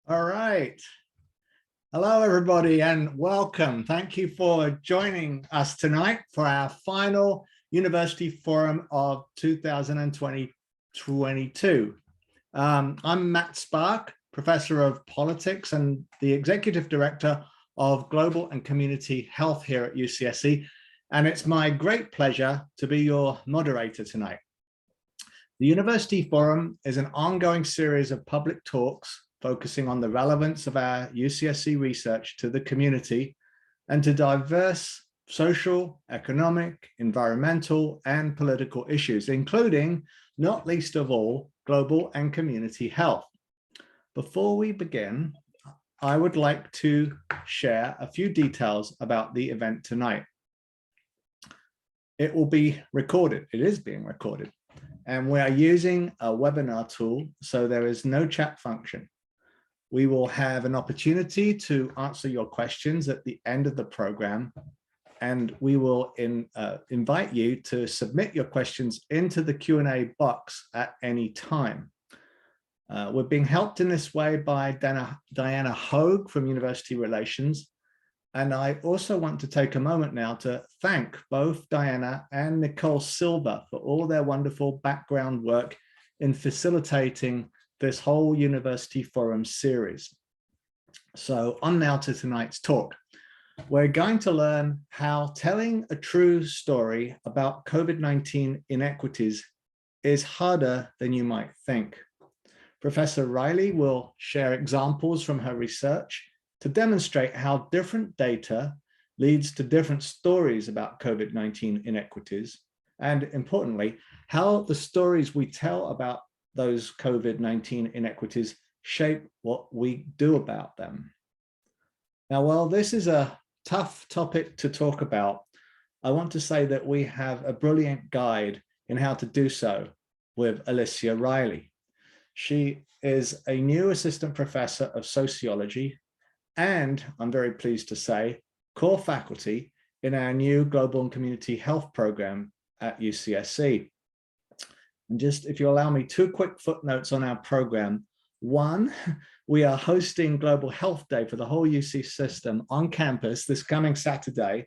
All right. Hello, everybody, and welcome. Thank you for joining us tonight for our final University Forum of 2022. I'm Matt Sparke, Professor of Politics and the Executive Director of Global and Community Health here at UCSC, and it's my great pleasure to be your moderator tonight. The University Forum is an ongoing series of public talks focusing on the relevance of our UCSC research to the community and to diverse social, economic, environmental, and political issues, including, not least of all, global and community health. Before we begin, I would like to share a few details about the event tonight. It will be recorded. It is being recorded. And we are using a webinar tool, so there is no chat function. We will have an opportunity to answer your questions at the end of the program, and we will invite you to submit your questions into the Q&A box at any time. We're being helped in this way by Diana Hogue from University Relations, and I also want to take a moment now to thank both Diana and Nicole Silva for all their wonderful background work in facilitating this whole University Forum series. So on now to tonight's talk. We're going to learn how telling a true story about COVID-19 inequities is harder than you might think. Professor Riley will share examples from her research to demonstrate how different data leads to different stories about COVID-19 inequities, and importantly, how the stories we tell about those COVID-19 inequities shape what we do about them. Now, while this is a tough topic to talk about, I want to say that we have a brilliant guide in how to do so with Alicia Riley. She is a new assistant professor of sociology, and I'm very pleased to say, core faculty in our new Global and Community Health program at UCSC. And just, if you allow me, two quick footnotes on our program. One, we are hosting Global Health Day for the whole UC system on campus this coming Saturday.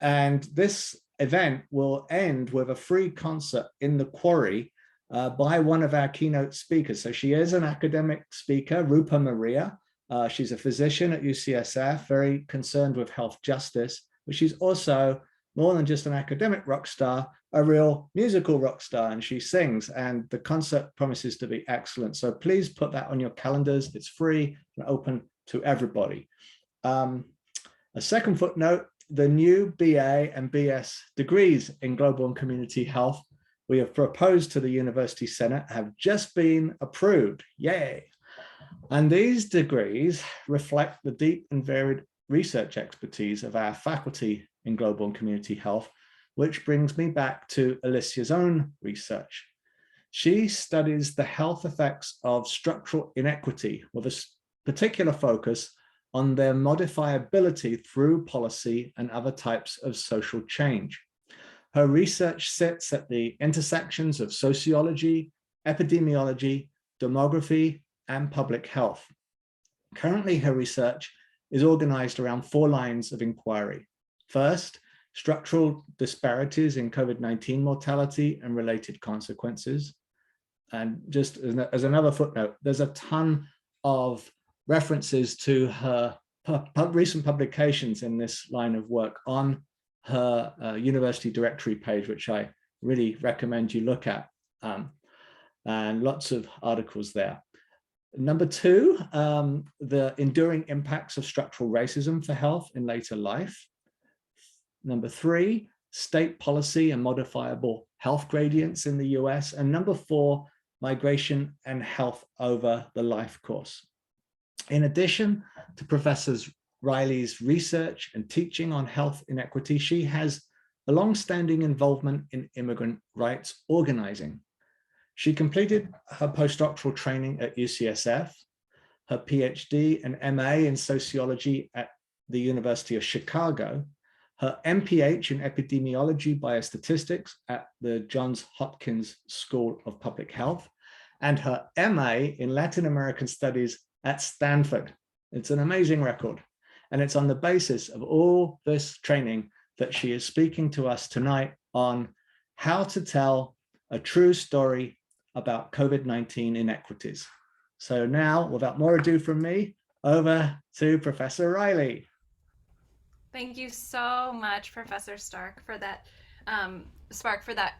And this event will end with a free concert in the Quarry by one of our keynote speakers. So she is an academic speaker, Rupa Maria. She's a physician at UCSF, very concerned with health justice, but she's also more than just an academic rock star, a real musical rock star, and she sings, and the concert promises to be excellent. So please put that on your calendars. It's free and open to everybody. A second footnote, the new BA and BS degrees in Global and Community Health we have proposed to the University Senate have just been approved. Yay! And these degrees reflect the deep and varied research expertise of our faculty in Global and Community Health, which brings me back to Alicia's own research. She studies the health effects of structural inequity with a particular focus on their modifiability through policy and other types of social change. Her research sits at the intersections of sociology, epidemiology, demography, and public health. Currently, her research is organized around 4 lines of inquiry. First, structural disparities in COVID-19 mortality and related consequences. And just as another footnote, there's a ton of references to her recent publications in this line of work on her university directory page, which I really recommend you look at, and lots of articles there. Number 2, the enduring impacts of structural racism for health in later life. Number 3, state policy and modifiable health gradients in the US. And number 4, migration and health over the life course. In addition to Professor Riley's research and teaching on health inequity, she has a long-standing involvement in immigrant rights organizing. She completed her postdoctoral training at UCSF, her PhD and MA in sociology at the University of Chicago, her MPH in epidemiology biostatistics at the Johns Hopkins School of Public Health, and her MA in Latin American Studies at Stanford. It's an amazing record. And it's on the basis of all this training that she is speaking to us tonight on how to tell a true story about COVID-19 inequities. So now, without more ado from me, over to Professor Riley. Thank you so much, Professor Sparke, for that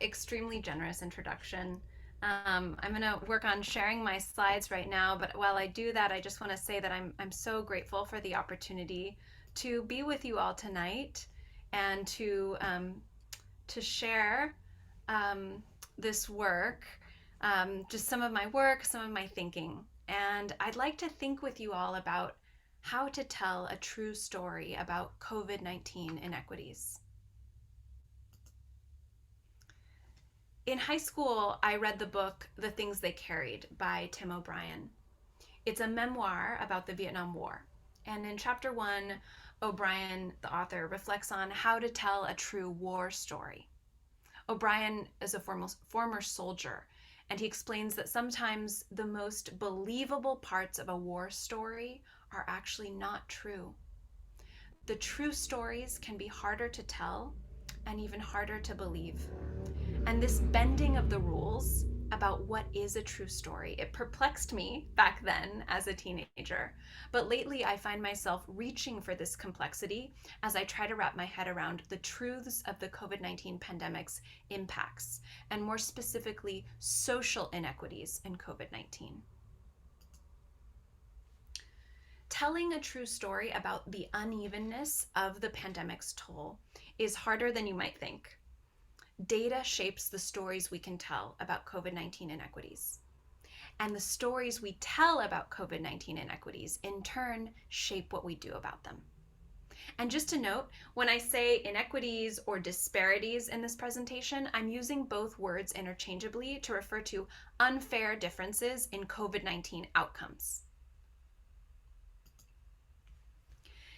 extremely generous introduction. I'm going to work on sharing my slides right now, but while I do that, I just want to say that I'm so grateful for the opportunity to be with you all tonight and to share this work, just some of my work, some of my thinking. And I'd like to think with you all about how to tell a true story about COVID-19 inequities. In high school, I read the book The Things They Carried by Tim O'Brien. It's a memoir about the Vietnam War. And in chapter 1, O'Brien, the author, reflects on how to tell a true war story. O'Brien is a former soldier, and he explains that sometimes the most believable parts of a war story are actually not true. The true stories can be harder to tell and even harder to believe. And this bending of the rules about what is a true story, it perplexed me back then as a teenager. But lately I find myself reaching for this complexity as I try to wrap my head around the truths of the COVID-19 pandemic's impacts, and more specifically, social inequities in COVID-19. Telling a true story about the unevenness of the pandemic's toll is harder than you might think. Data shapes the stories we can tell about COVID-19 inequities. And the stories we tell about COVID-19 inequities, in turn, shape what we do about them. And just to note, when I say inequities or disparities in this presentation, I'm using both words interchangeably to refer to unfair differences in COVID-19 outcomes.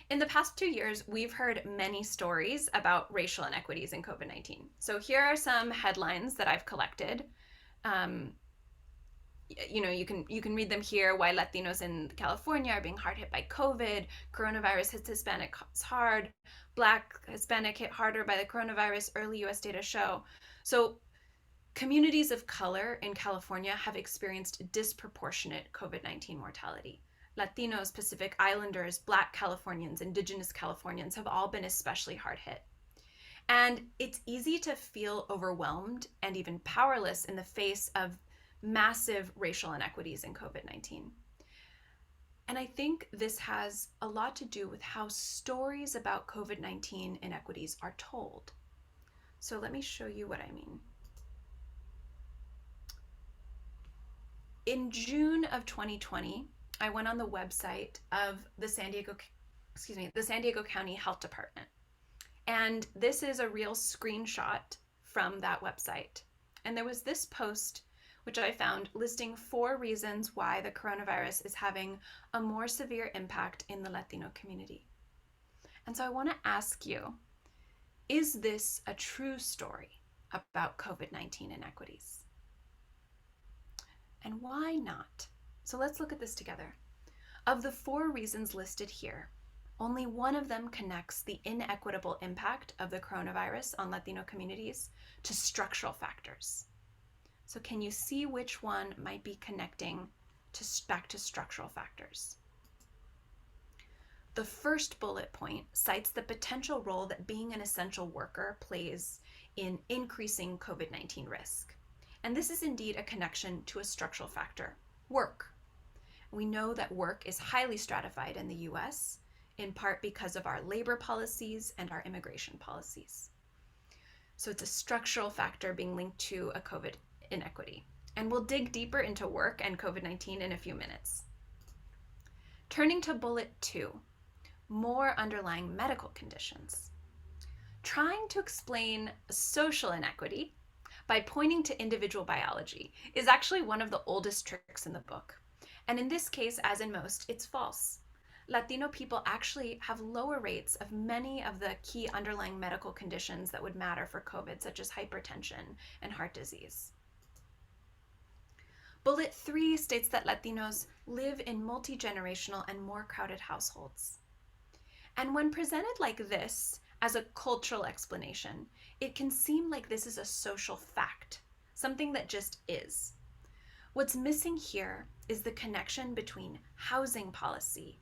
In the past 2 years, we've heard many stories about racial inequities in COVID-19. So here are some headlines that I've collected. You can read them here. Why Latinos in California are being hard hit by COVID. Coronavirus hits Hispanics hard. Black Hispanic hit harder by the coronavirus. Early U.S. data show. So communities of color in California have experienced disproportionate COVID-19 mortality. Latinos, Pacific Islanders, Black Californians, Indigenous Californians have all been especially hard hit. And it's easy to feel overwhelmed and even powerless in the face of massive racial inequities in COVID-19. And I think this has a lot to do with how stories about COVID-19 inequities are told. So let me show you what I mean. In June of 2020, I went on the website of the San Diego County Health Department. And this is a real screenshot from that website. And there was this post, which I found, listing 4 reasons why the coronavirus is having a more severe impact in the Latino community. And so I want to ask you, is this a true story about COVID-19 inequities? And why not? So let's look at this together. Of the 4 reasons listed here, only one of them connects the inequitable impact of the coronavirus on Latino communities to structural factors. So can you see which one might be connecting back to structural factors? The first bullet point cites the potential role that being an essential worker plays in increasing COVID-19 risk. And this is indeed a connection to a structural factor, work. We know that work is highly stratified in the US, in part because of our labor policies and our immigration policies. So it's a structural factor being linked to a COVID inequity. And we'll dig deeper into work and COVID-19 in a few minutes. Turning to bullet 2, more underlying medical conditions. Trying to explain social inequity by pointing to individual biology is actually one of the oldest tricks in the book. And in this case, as in most, it's false. Latino people actually have lower rates of many of the key underlying medical conditions that would matter for COVID, such as hypertension and heart disease. Bullet 3 states that Latinos live in multi-generational and more crowded households. And when presented like this as a cultural explanation, it can seem like this is a social fact, something that just is. What's missing here is the connection between housing policy,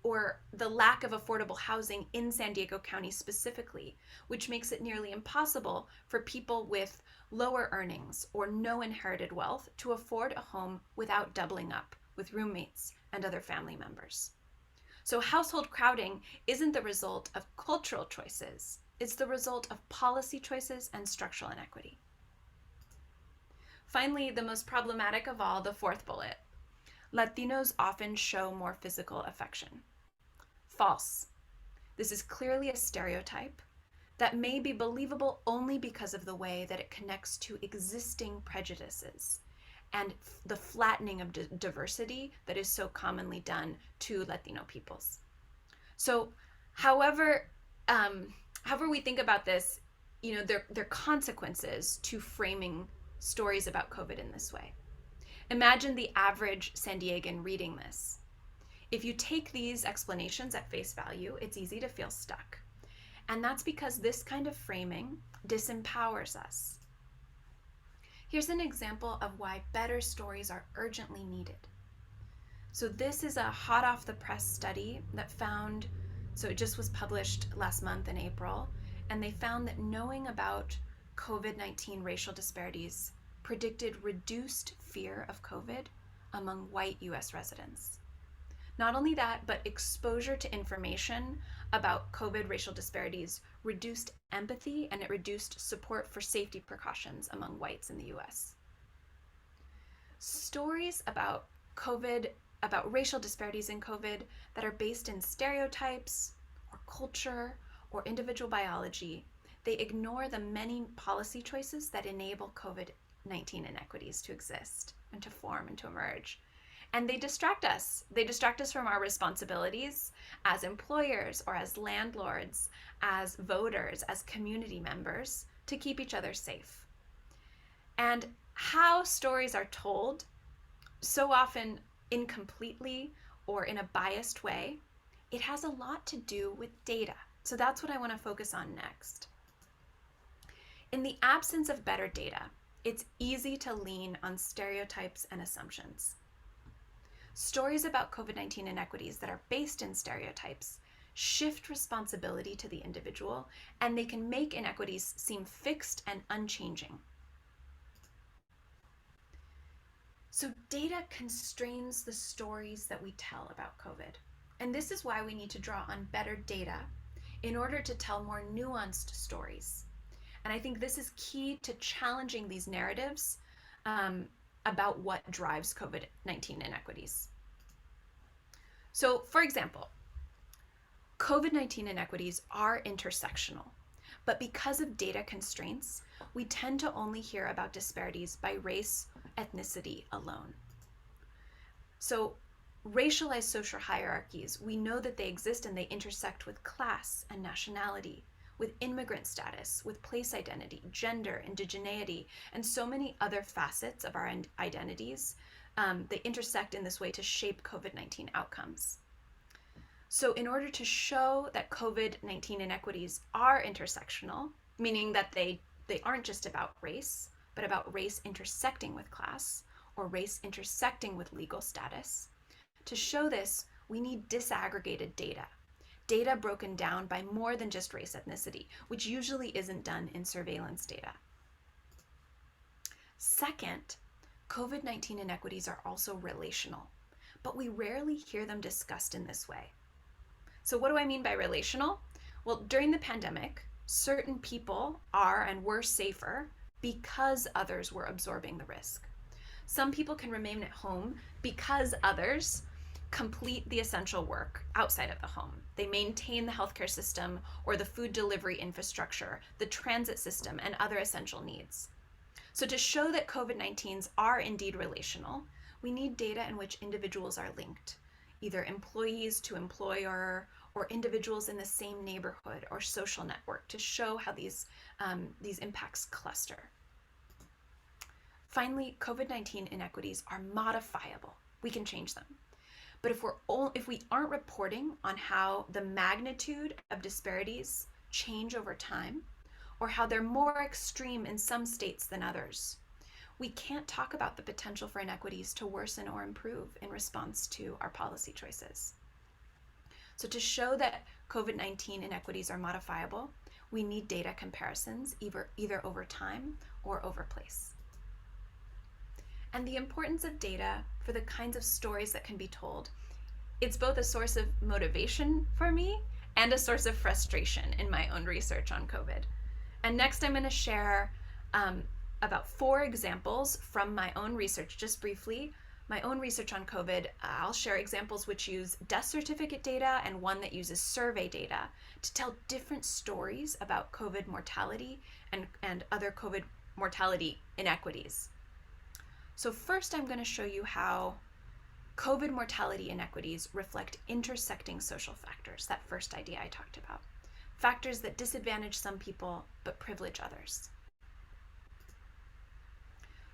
or the lack of affordable housing in San Diego County specifically, which makes it nearly impossible for people with lower earnings or no inherited wealth to afford a home without doubling up with roommates and other family members. So household crowding isn't the result of cultural choices, it's the result of policy choices and structural inequity. Finally, the most problematic of all, the fourth bullet. Latinos often show more physical affection. False. This is clearly a stereotype that may be believable only because of the way that it connects to existing prejudices and the flattening of diversity that is so commonly done to Latino peoples. So, however we think about this, there are consequences to framing stories about COVID in this way. Imagine the average San Diegan reading this. If you take these explanations at face value, it's easy to feel stuck. And that's because this kind of framing disempowers us. Here's an example of why better stories are urgently needed. So this is a hot off the press study that found, so it just was published last month in April, and they found that knowing about COVID-19 racial disparities predicted reduced fear of COVID among white US residents. Not only that, but exposure to information about COVID racial disparities reduced empathy and it reduced support for safety precautions among whites in the US. Stories about racial disparities in COVID that are based in stereotypes or culture or individual biology, they ignore the many policy choices that enable COVID-19 inequities to exist and to form and to emerge. And they distract us. They distract us from our responsibilities as employers or as landlords, as voters, as community members to keep each other safe. And how stories are told, so often incompletely or in a biased way, it has a lot to do with data. So that's what I want to focus on next. In the absence of better data, it's easy to lean on stereotypes and assumptions. Stories about COVID-19 inequities that are based in stereotypes shift responsibility to the individual, and they can make inequities seem fixed and unchanging. So data constrains the stories that we tell about COVID. And this is why we need to draw on better data in order to tell more nuanced stories. And I think this is key to challenging these narratives about what drives COVID-19 inequities. So, for example, COVID-19 inequities are intersectional, but because of data constraints, we tend to only hear about disparities by race, ethnicity alone. So, racialized social hierarchies, we know that they exist and they intersect with class and nationality, with immigrant status, with place identity, gender, indigeneity, and so many other facets of our identities. They intersect in this way to shape COVID-19 outcomes. So in order to show that COVID-19 inequities are intersectional, meaning that they aren't just about race, but about race intersecting with class, or race intersecting with legal status, to show this, we need disaggregated data broken down by more than just race ethnicity, which usually isn't done in surveillance data. Second, COVID-19 inequities are also relational, but we rarely hear them discussed in this way. So what do I mean by relational? Well, during the pandemic, certain people are and were safer because others were absorbing the risk. Some people can remain at home because others complete the essential work outside of the home. They maintain the healthcare system or the food delivery infrastructure, the transit system, and other essential needs. So to show that COVID-19s are indeed relational, we need data in which individuals are linked, either employees to employer or individuals in the same neighborhood or social network, to show how these impacts cluster. Finally, COVID-19 inequities are modifiable. We can change them. But if we aren't reporting on how the magnitude of disparities change over time, or how they're more extreme in some states than others, we can't talk about the potential for inequities to worsen or improve in response to our policy choices. So to show that COVID-19 inequities are modifiable, we need data comparisons, either over time or over place. And the importance of data for the kinds of stories that can be told, it's both a source of motivation for me and a source of frustration in my own research on COVID. And next I'm going to share about 4 examples from my own research, just briefly. My own research on COVID, I'll share examples which use death certificate data and one that uses survey data to tell different stories about COVID mortality and other COVID mortality inequities. So first I'm going to show you how COVID mortality inequities reflect intersecting social factors, that first idea I talked about. Factors that disadvantage some people but privilege others.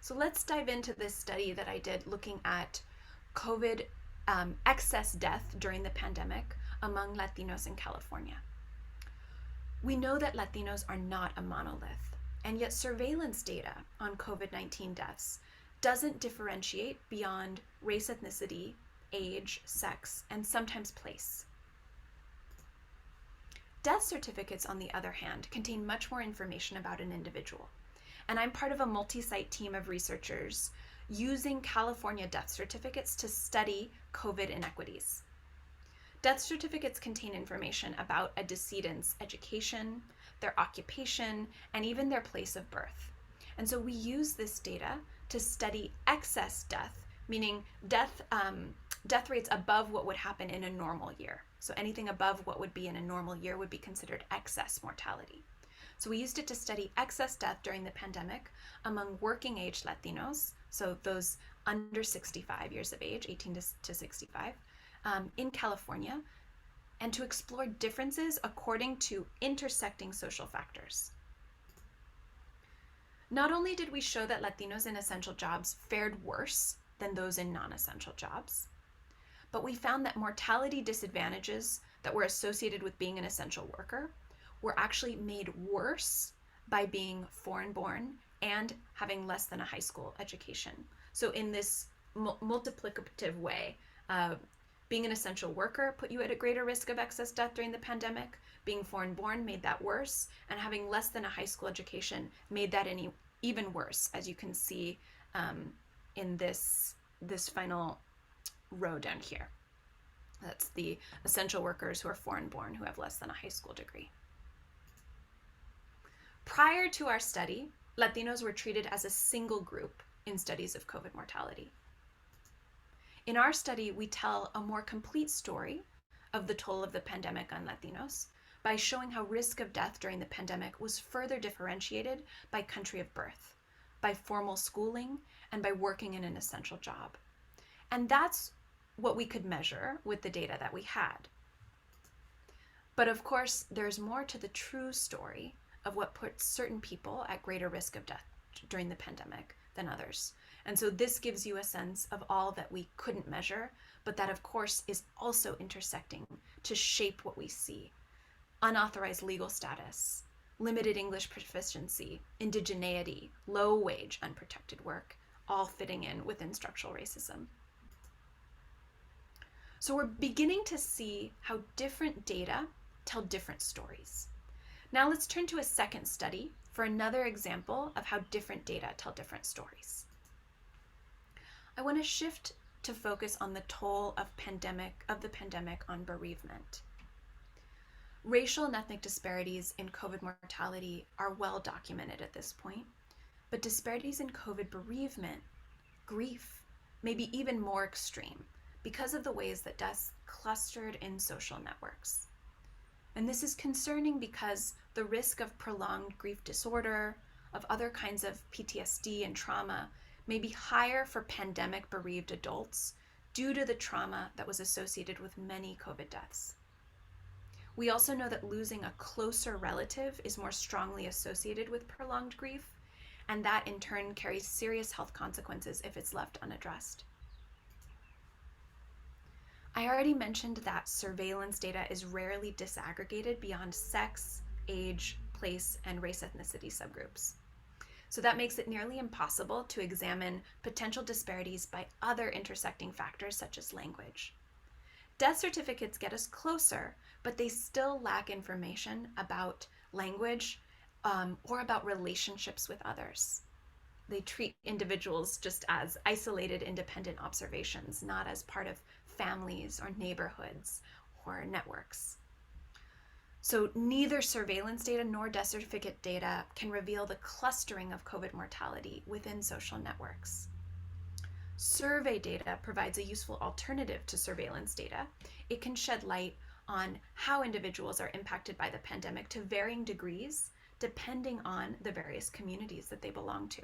So let's dive into this study that I did looking at COVID excess death during the pandemic among Latinos in California. We know that Latinos are not a monolith, and yet surveillance data on COVID-19 deaths doesn't differentiate beyond race, ethnicity, age, sex, and sometimes place. Death certificates, on the other hand, contain much more information about an individual. And I'm part of a multi-site team of researchers using California death certificates to study COVID inequities. Death certificates contain information about a decedent's education, their occupation, and even their place of birth. And so we use this data to study excess death, meaning death rates above what would happen in a normal year. So anything above what would be in a normal year would be considered excess mortality. So we used it to study excess death during the pandemic among working age Latinos, so those under 65 years of age, 18 to 65, in California, and to explore differences according to intersecting social factors. Not only did we show that Latinos in essential jobs fared worse than those in non-essential jobs, but we found that mortality disadvantages that were associated with being an essential worker were actually made worse by being foreign-born and having less than a high school education. So in this multiplicative way, being an essential worker put you at a greater risk of excess death during the pandemic, being foreign-born made that worse, and having less than a high school education made that even worse, as you can see in this final row down here. That's the essential workers who are foreign-born who have less than a high school degree. Prior to our study, Latinos were treated as a single group in studies of COVID mortality. In our study, we tell a more complete story of the toll of the pandemic on Latinos by showing how risk of death during the pandemic was further differentiated by country of birth, by formal schooling, and by working in an essential job. And that's what we could measure with the data that we had. But of course, there's more to the true story of what puts certain people at greater risk of death during the pandemic than others. And so this gives you a sense of all that we couldn't measure, but that of course is also intersecting to shape what we see. Unauthorized legal status, limited English proficiency, indigeneity, low wage, unprotected work, all fitting in within structural racism. So we're beginning to see how different data tell different stories. Now let's turn to a second study for another example of how different data tell different stories. I want to shift to focus on the toll of the pandemic on bereavement. Racial and ethnic disparities in COVID mortality are well documented at this point, but disparities in COVID bereavement, grief, may be even more extreme because of the ways that deaths clustered in social networks. And this is concerning because the risk of prolonged grief disorder, of other kinds of PTSD and trauma, may be higher for pandemic bereaved adults due to the trauma that was associated with many COVID deaths. We also know that losing a closer relative is more strongly associated with prolonged grief, and that in turn carries serious health consequences if it's left unaddressed. I already mentioned that surveillance data is rarely disaggregated beyond sex, age, place, and race ethnicity subgroups. So that makes it nearly impossible to examine potential disparities by other intersecting factors such as language. Death certificates get us closer, but they still lack information about language or about relationships with others. They treat individuals just as isolated, independent observations, not as part of families or neighborhoods or networks. So neither surveillance data nor death certificate data can reveal the clustering of COVID mortality within social networks. Survey data provides a useful alternative to surveillance data. It can shed light on how individuals are impacted by the pandemic to varying degrees, depending on the various communities that they belong to.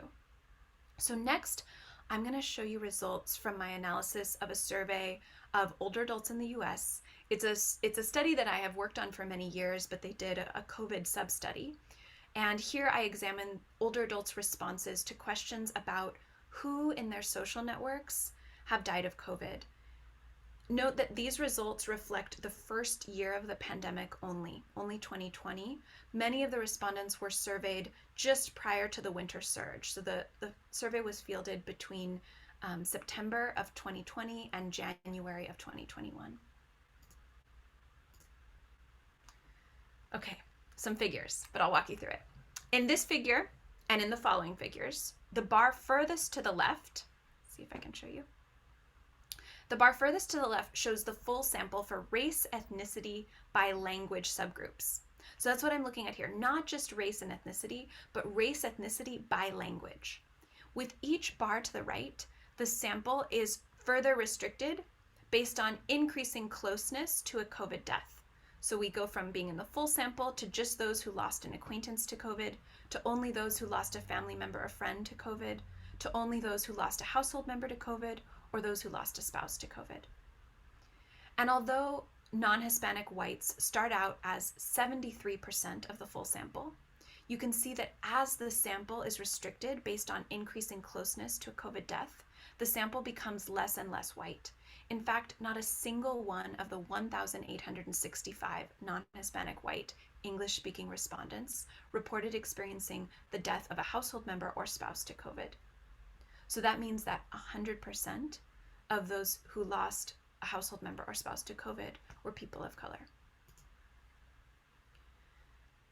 So next, I'm going to show you results from my analysis of a survey of older adults in the US. It's a study that I have worked on for many years, but they did a COVID sub-study. And here I examine older adults' responses to questions about who in their social networks have died of COVID. Note that these results reflect the first year of the pandemic only 2020. Many of the respondents were surveyed just prior to the winter surge. So the survey was fielded between September of 2020 and January of 2021. Okay, some figures, but I'll walk you through it. In this figure and in the following figures, the bar furthest to the left, see if I can show you. The bar furthest to the left shows the full sample for race, ethnicity, by language subgroups. So that's what I'm looking at here, not just race and ethnicity, but race, ethnicity by language. With each bar to the right, the sample is further restricted based on increasing closeness to a COVID death. So we go from being in the full sample to just those who lost an acquaintance to COVID, to only those who lost a family member or friend to COVID, to only those who lost a household member to COVID, or those who lost a spouse to COVID. And although non-Hispanic whites start out as 73% of the full sample, you can see that as the sample is restricted based on increasing closeness to a COVID death, the sample becomes less and less white. In fact, not a single one of the 1,865 non-Hispanic white English-speaking respondents reported experiencing the death of a household member or spouse to COVID. So that means that 100% of those who lost a household member or spouse to COVID were people of color.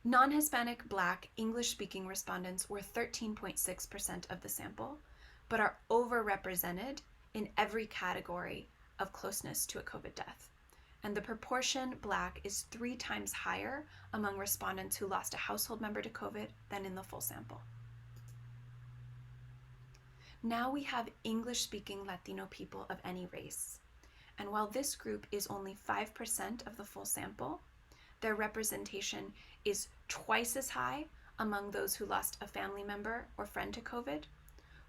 Non-Hispanic Black English-speaking respondents were 13.6% of the sample, but are overrepresented in every category of closeness to a COVID death. And the proportion Black is 3 times higher among respondents who lost a household member to COVID than in the full sample. Now we have English-speaking Latino people of any race. And while this group is only 5% of the full sample, their representation is twice as high among those who lost a family member or friend to COVID,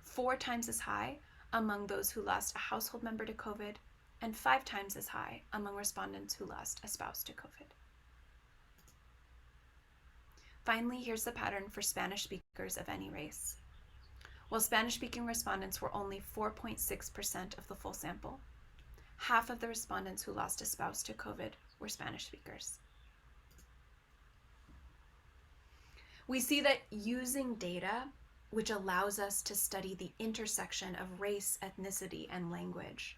4 times as high among those who lost a household member to COVID, and 5 times as high among respondents who lost a spouse to COVID. Finally, here's the pattern for Spanish speakers of any race. While Spanish-speaking respondents were only 4.6% of the full sample, half of the respondents who lost a spouse to COVID were Spanish speakers. We see that using data, which allows us to study the intersection of race, ethnicity, and language,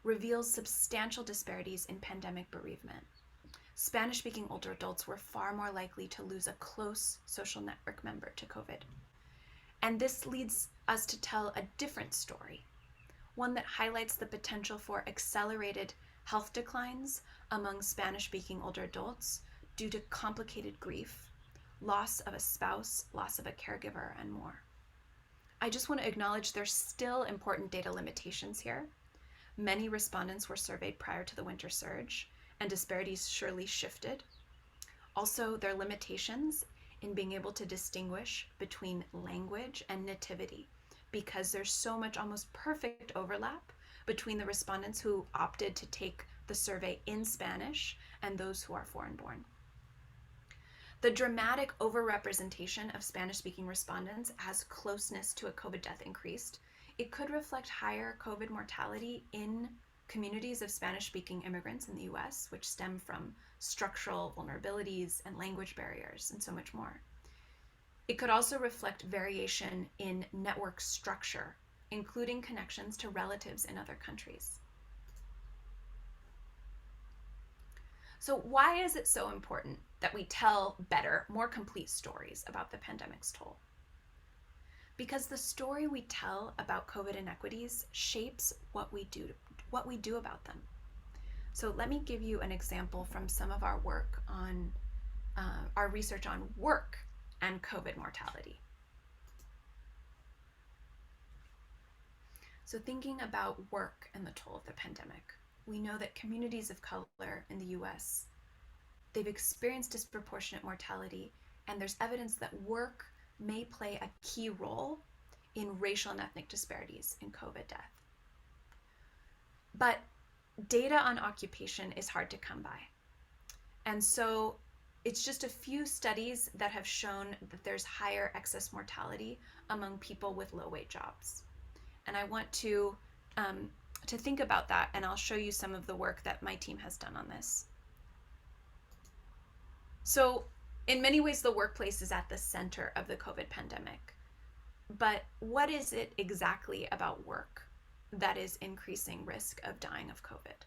reveals substantial disparities in pandemic bereavement. Spanish-speaking older adults were far more likely to lose a close social network member to COVID. And this leads us to tell a different story, one that highlights the potential for accelerated health declines among Spanish-speaking older adults due to complicated grief, loss of a spouse, loss of a caregiver, and more. I just want to acknowledge there's still important data limitations here. Many respondents were surveyed prior to the winter surge, and disparities surely shifted. Also, there are limitations in being able to distinguish between language and nativity, because there's so much almost perfect overlap between the respondents who opted to take the survey in Spanish and those who are foreign born. The dramatic overrepresentation of Spanish-speaking respondents as closeness to a COVID death increased. It could reflect higher COVID mortality in communities of Spanish-speaking immigrants in the US, which stem from structural vulnerabilities and language barriers and so much more. It could also reflect variation in network structure, including connections to relatives in other countries. So why is it so important that we tell better, more complete stories about the pandemic's toll? Because the story we tell about COVID inequities shapes what we do about them. So let me give you an example from some of our work on our research on work and COVID mortality. So thinking about work and the toll of the pandemic, we know that communities of color in the US, they've experienced disproportionate mortality, and there's evidence that work may play a key role in racial and ethnic disparities in COVID death. But data on occupation is hard to come by. And so it's just a few studies that have shown that there's higher excess mortality among people with low-wage jobs. And I want to think about that, and I'll show you some of the work that my team has done on this. So in many ways, the workplace is at the center of the COVID pandemic. But what is it exactly about work that is increasing risk of dying of COVID?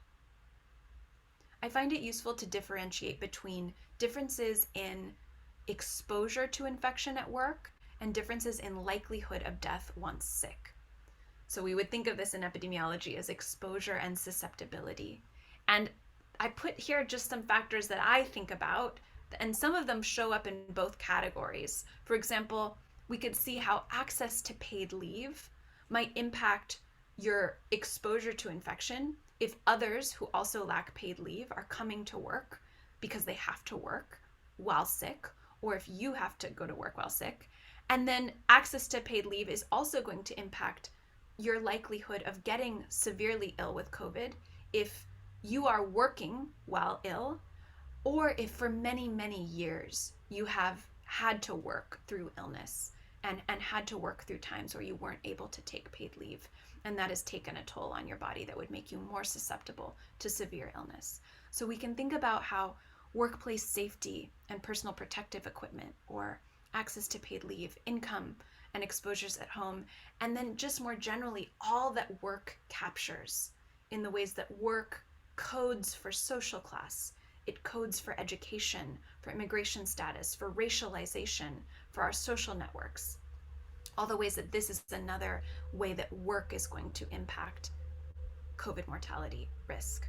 I find it useful to differentiate between differences in exposure to infection at work and differences in likelihood of death once sick. So we would think of this in epidemiology as exposure and susceptibility. And I put here just some factors that I think about, and some of them show up in both categories. For example, we could see how access to paid leave might impact your exposure to infection if others who also lack paid leave are coming to work because they have to work while sick, or if you have to go to work while sick. And then access to paid leave is also going to impact your likelihood of getting severely ill with COVID if you are working while ill, or if for many, many years you have had to work through illness and had to work through times where you weren't able to take paid leave. And that has taken a toll on your body that would make you more susceptible to severe illness. So we can think about how workplace safety and personal protective equipment, or access to paid leave, income, and exposures at home, and then just more generally, all that work captures in the ways that work codes for social class, it codes for education, for immigration status, for racialization, for our social networks. All the ways that this is another way that work is going to impact COVID mortality risk.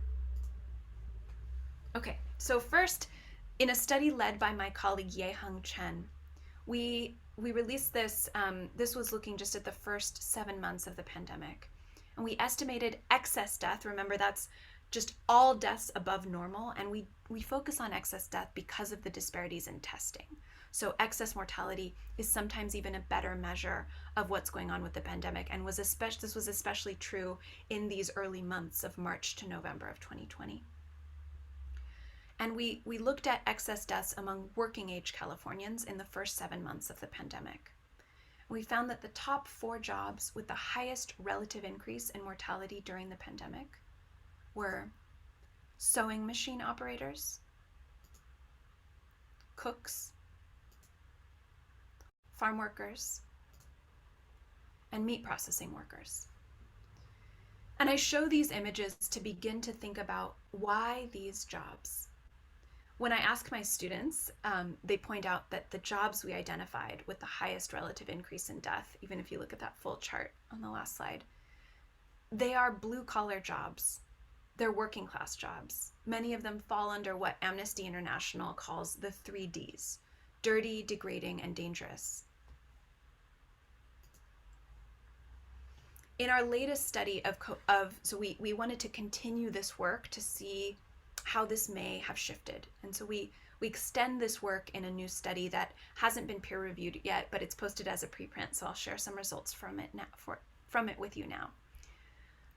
Okay, so first, in a study led by my colleague Ye-Hung Chen, we released this. This was looking just at the first 7 months of the pandemic. And we estimated excess death. Remember, that's just all deaths above normal. And we focus on excess death because of the disparities in testing. So excess mortality is sometimes even a better measure of what's going on with the pandemic, and this was especially true in these early months of March to November of 2020. And we looked at excess deaths among working age Californians in the first 7 months of the pandemic. We found that the top 4 jobs with the highest relative increase in mortality during the pandemic were sewing machine operators, cooks, farm workers, and meat processing workers. And I show these images to begin to think about why these jobs. When I ask my students, they point out that the jobs we identified with the highest relative increase in death, even if you look at that full chart on the last slide, they are blue-collar jobs. They're working class jobs. Many of them fall under what Amnesty International calls the 3 Ds: dirty, degrading, and dangerous. In our latest study so we wanted to continue this work to see how this may have shifted. And so we extend this work in a new study that hasn't been peer reviewed yet, but it's posted as a preprint. So I'll share some results from it with you now.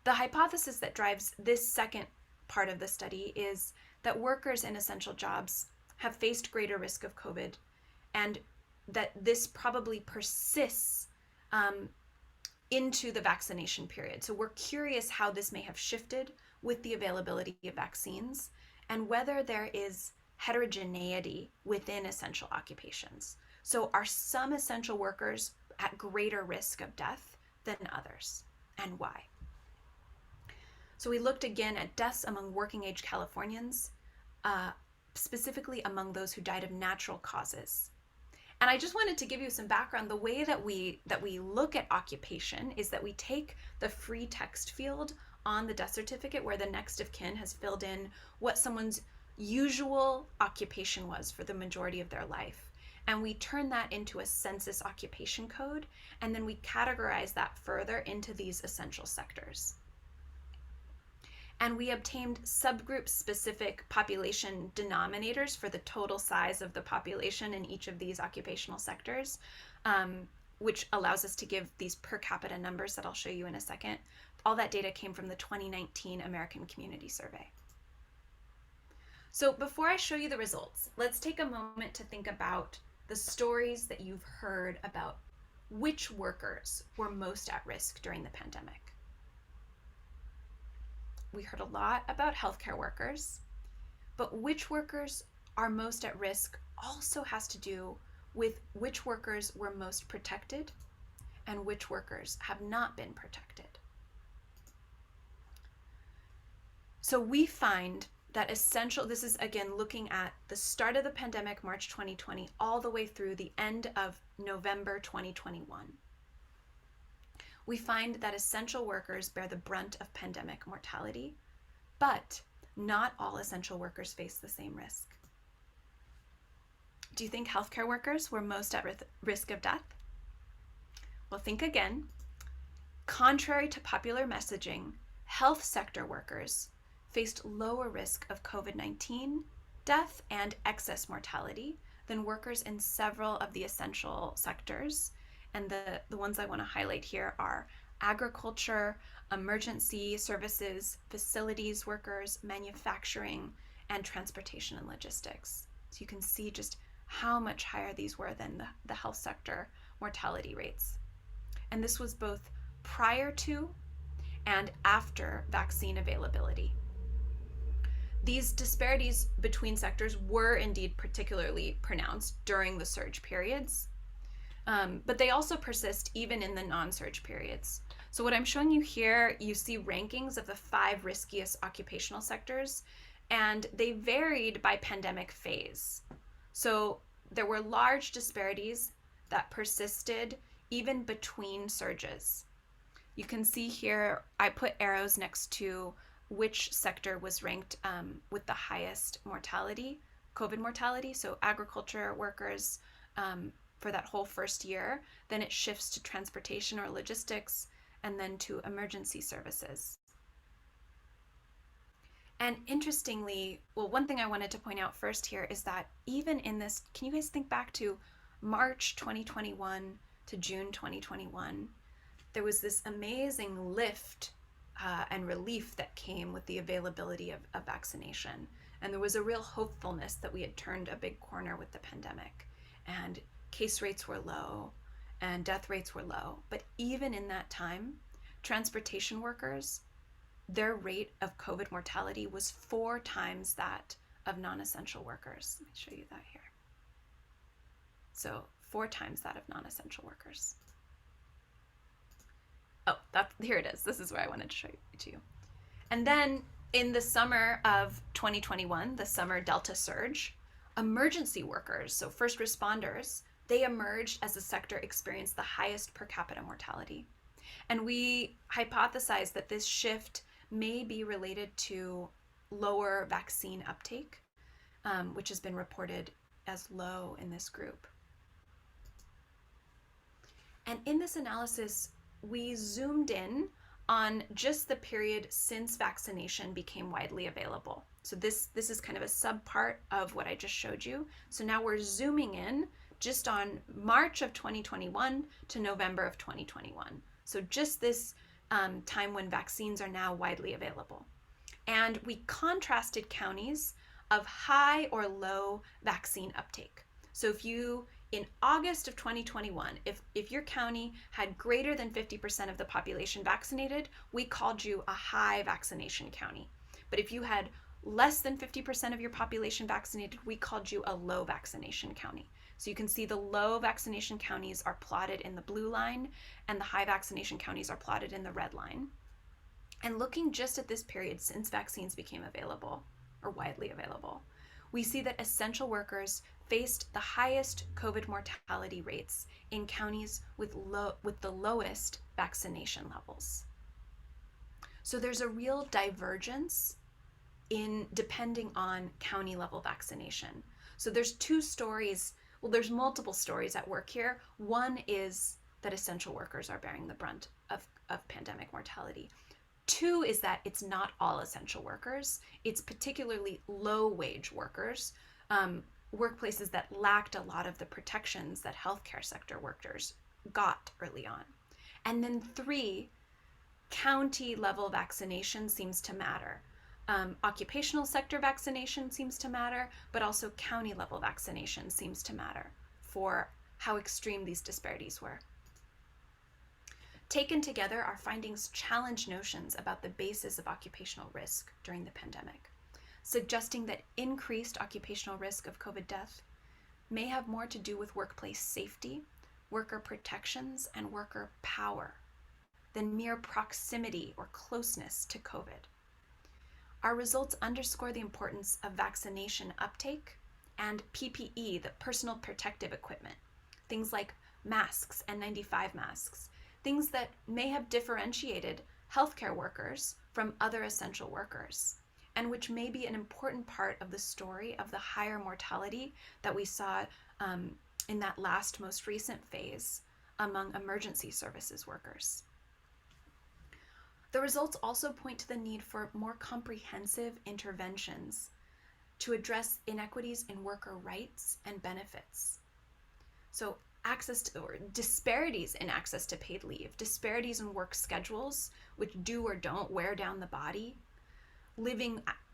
The hypothesis that drives this second part of the study is that workers in essential jobs have faced greater risk of COVID, and that this probably persists into the vaccination period. So we're curious how this may have shifted with the availability of vaccines, and whether there is heterogeneity within essential occupations. So are some essential workers at greater risk of death than others, and why? So we looked again at deaths among working age Californians, specifically among those who died of natural causes. And I just wanted to give you some background. The way that we look at occupation is that we take the free text field on the death certificate where the next of kin has filled in what someone's usual occupation was for the majority of their life. And we turn that into a census occupation code, and then we categorize that further into these essential sectors. And we obtained subgroup specific population denominators for the total size of the population in each of these occupational sectors, which allows us to give these per capita numbers that I'll show you in a second. All that data came from the 2019 American Community Survey. So before I show you the results, let's take a moment to think about the stories that you've heard about which workers were most at risk during the pandemic. We heard a lot about healthcare workers, but which workers are most at risk also has to do with which workers were most protected and which workers have not been protected. So we find that essential, this is again looking at the start of the pandemic, March 2020, all the way through the end of November 2021. We find that essential workers bear the brunt of pandemic mortality, but not all essential workers face the same risk. Do you think healthcare workers were most at risk of death? Well, think again. Contrary to popular messaging, health sector workers faced lower risk of COVID-19 death and excess mortality than workers in several of the essential sectors. And the ones I want to highlight here are agriculture, emergency services, facilities workers, manufacturing, and transportation and logistics. So you can see just how much higher these were than the health sector mortality rates. And this was both prior to and after vaccine availability. These disparities between sectors were indeed particularly pronounced during the surge periods. But they also persist even in the non-surge periods. So what I'm showing you here, you see rankings of the 5 riskiest occupational sectors, and they varied by pandemic phase. So there were large disparities that persisted even between surges. You can see here, I put arrows next to which sector was ranked with the highest mortality, COVID mortality. So agriculture workers, for that whole first year, then it shifts to transportation or logistics, and then to emergency services. And interestingly, well, one thing I wanted to point out first here is that even in this, can you guys think back to March 2021 to June 2021, there was this amazing lift and relief that came with the availability of vaccination. And there was a real hopefulness that we had turned a big corner with the pandemic. And case rates were low and death rates were low. But even in that time, transportation workers, their rate of COVID mortality was 4 times that of non-essential workers. Let me show you that here. So 4 times that of non-essential workers. Oh, here it is. This is where I wanted to show you to you. And then in the summer of 2021, the summer Delta surge, emergency workers, so first responders, they emerged as the sector experienced the highest per capita mortality. And we hypothesize that this shift may be related to lower vaccine uptake, which has been reported as low in this group. And in this analysis, we zoomed in on just the period since vaccination became widely available. So this is kind of a subpart of what I just showed you. So now we're zooming in just on March of 2021 to November of 2021. So just this time when vaccines are now widely available. And we contrasted counties of high or low vaccine uptake. So if you, in August of 2021, if your county had greater than 50% of the population vaccinated, we called you a high vaccination county. But if you had less than 50% of your population vaccinated, we called you a low vaccination county. So you can see the low vaccination counties are plotted in the blue line and the high vaccination counties are plotted in the red line. And looking just at this period since vaccines became available or widely available, we see that essential workers faced the highest COVID mortality rates in counties with the lowest vaccination levels. So there's a real divergence in depending on county level vaccination. So there's two stories, well, there's multiple stories at work here. One is that essential workers are bearing the brunt of pandemic mortality. Two is that it's not all essential workers. It's particularly low wage workers, workplaces that lacked a lot of the protections that healthcare sector workers got early on. And then three, county level vaccination seems to matter. Occupational sector vaccination seems to matter, but also county level vaccination seems to matter for how extreme these disparities were. Taken together, our findings challenge notions about the basis of occupational risk during the pandemic, suggesting that increased occupational risk of COVID death may have more to do with workplace safety, worker protections, and worker power than mere proximity or closeness to COVID. Our results underscore the importance of vaccination uptake and PPE, the personal protective equipment, things like masks, N95 masks, things that may have differentiated healthcare workers from other essential workers, and which may be an important part of the story of the higher mortality that we saw in that last most recent phase among emergency services workers. The results also point to the need for more comprehensive interventions to address inequities in worker rights and benefits. So access to, or disparities in access to paid leave, disparities in work schedules, which do or don't wear down the body,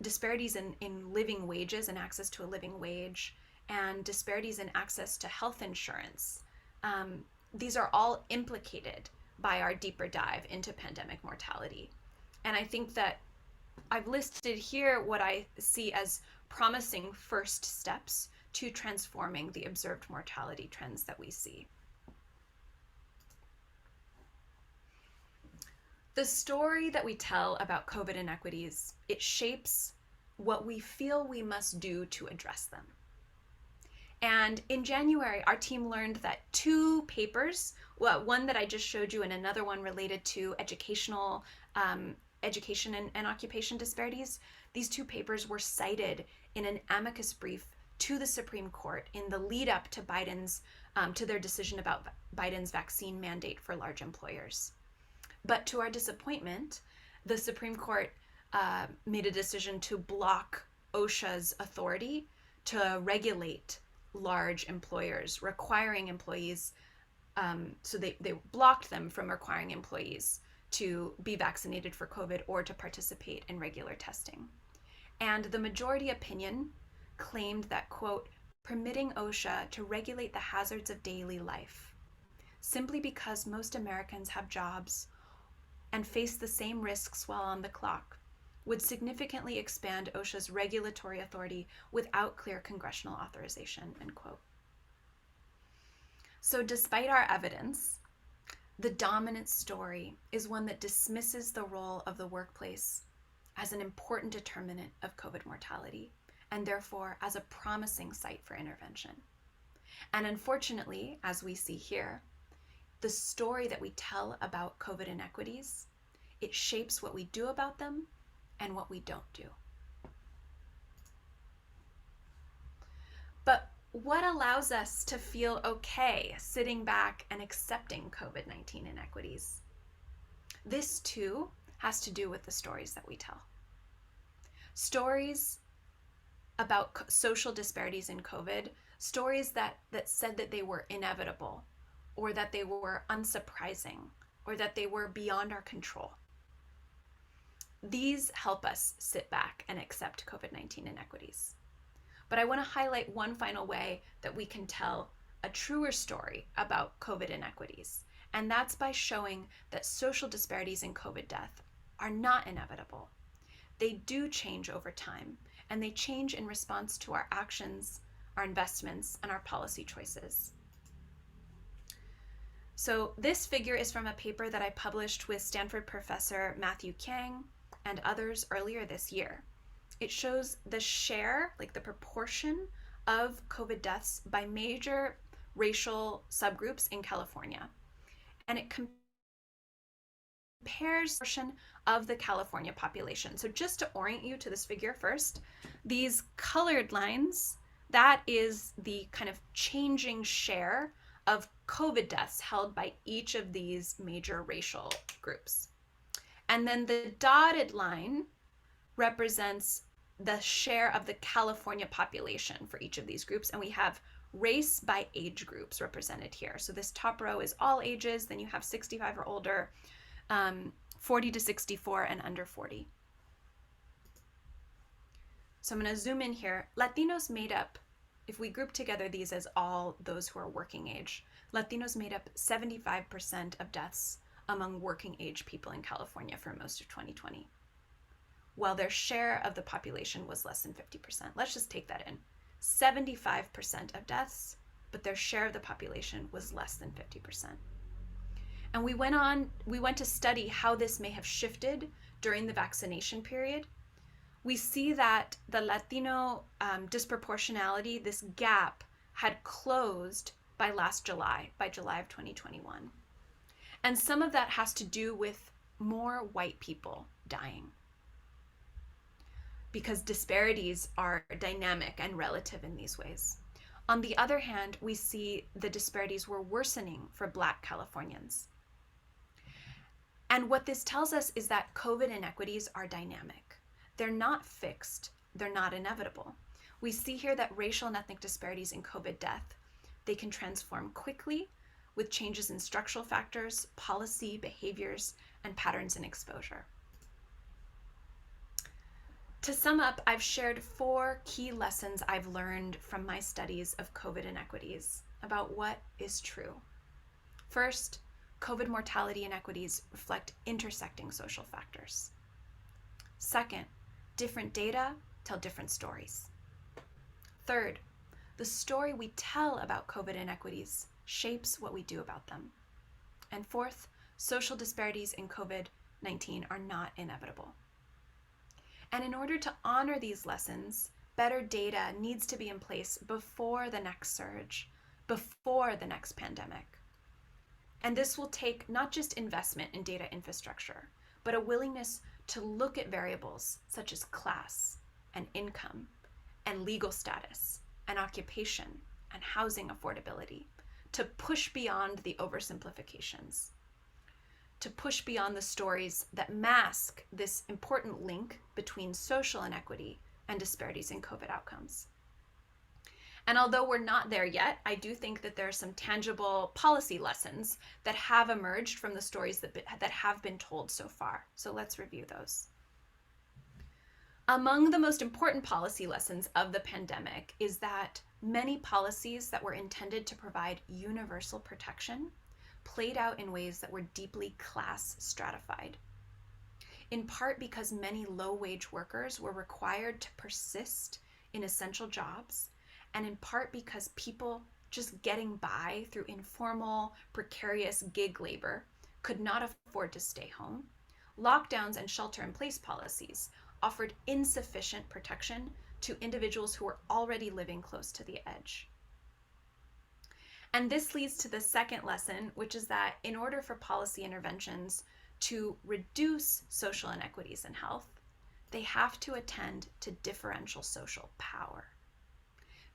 disparities in living wages and access to a living wage, and disparities in access to health insurance. These are all implicated by our deeper dive into pandemic mortality. And I think that I've listed here what I see as promising first steps to transforming the observed mortality trends that we see. The story that we tell about COVID inequities, it shapes what we feel we must do to address them. And in January, our team learned that two papers, one that I just showed you and another one related to education and occupation disparities, these two papers were cited in an amicus brief to the Supreme Court in the lead up to to their decision about Biden's vaccine mandate for large employers. But to our disappointment, the Supreme Court made a decision to block OSHA's authority to regulate large employers, requiring employees, so they blocked them from requiring employees to be vaccinated for COVID or to participate in regular testing. And the majority opinion claimed that, quote, permitting OSHA to regulate the hazards of daily life, simply because most Americans have jobs and face the same risks while on the clock, would significantly expand OSHA's regulatory authority without clear congressional authorization, end quote. So despite our evidence, the dominant story is one that dismisses the role of the workplace as an important determinant of COVID mortality, and therefore as a promising site for intervention. And unfortunately, as we see here, the story that we tell about COVID inequities, it shapes what we do about them and what we don't do. But what allows us to feel okay sitting back and accepting COVID-19 inequities? This too has to do with the stories that we tell. Stories about social disparities in COVID, stories that said that they were inevitable, or that they were unsurprising, or that they were beyond our control. These help us sit back and accept COVID-19 inequities. But I want to highlight one final way that we can tell a truer story about COVID inequities, and that's by showing that social disparities in COVID death are not inevitable. They do change over time, and they change in response to our actions, our investments, and our policy choices. So this figure is from a paper that I published with Stanford professor Matthew Kang and others earlier this year. It shows the share, like the proportion of COVID deaths by major racial subgroups in California. And it compares the portion of the California population. So just to orient you to this figure first, these colored lines, that is the kind of changing share of COVID deaths held by each of these major racial groups. And then the dotted line represents the share of the California population for each of these groups. And we have race by age groups represented here. So this top row is all ages, then you have 65 or older, 40 to 64, and under 40. So I'm going to zoom in here. Latinos made up, if we group together these as all those who are working age, Latinos made up 75% of deaths among working age people in California for most of 2020, while their share of the population was less than 50%. Let's just take that in. 75% of deaths, but their share of the population was less than 50%. And we went to study how this may have shifted during the vaccination period. We see that the Latino disproportionality, this gap, had closed by last July, by July of 2021. And some of that has to do with more white people dying, because disparities are dynamic and relative in these ways. On the other hand, we see the disparities were worsening for Black Californians. And what this tells us is that COVID inequities are dynamic. They're not fixed, they're not inevitable. We see here that racial and ethnic disparities in COVID death, they can transform quickly with changes in structural factors, policy, behaviors, and patterns in exposure. To sum up, I've shared 4 key lessons I've learned from my studies of COVID inequities about what is true. First, COVID mortality inequities reflect intersecting social factors. Second, different data tell different stories. Third, the story we tell about COVID inequities shapes what we do about them. And fourth, social disparities in COVID-19 are not inevitable. And in order to honor these lessons, better data needs to be in place before the next surge, before the next pandemic. And this will take not just investment in data infrastructure, but a willingness to look at variables such as class and income and legal status and occupation and housing affordability, to push beyond the oversimplifications, to push beyond the stories that mask this important link between social inequity and disparities in COVID outcomes. And although we're not there yet, I do think that there are some tangible policy lessons that have emerged from the stories that have been told so far. So let's review those. Among the most important policy lessons of the pandemic is that many policies that were intended to provide universal protection played out in ways that were deeply class stratified, in part because many low-wage workers were required to persist in essential jobs, and in part because people just getting by through informal, precarious gig labor could not afford to stay home. Lockdowns and shelter-in-place policies offered insufficient protection to individuals who were already living close to the edge. And this leads to the second lesson, which is that in order for policy interventions to reduce social inequities in health, they have to attend to differential social power.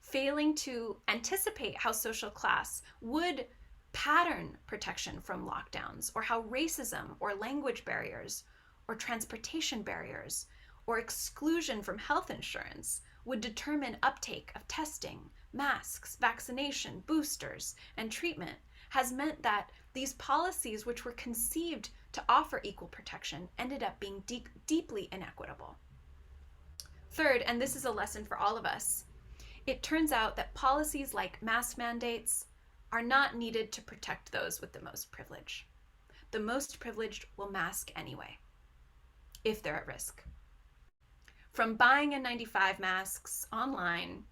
Failing to anticipate how social class would pattern protection from lockdowns, or how racism or language barriers or transportation barriers or exclusion from health insurance would determine uptake of testing, masks, vaccination, boosters, and treatment, has meant that these policies, which were conceived to offer equal protection, ended up being deeply inequitable. Third, and this is a lesson for all of us, It turns out that policies like mask mandates are not needed to protect those with the most privilege. The most privileged will mask anyway, if they're at risk. From buying N95 masks online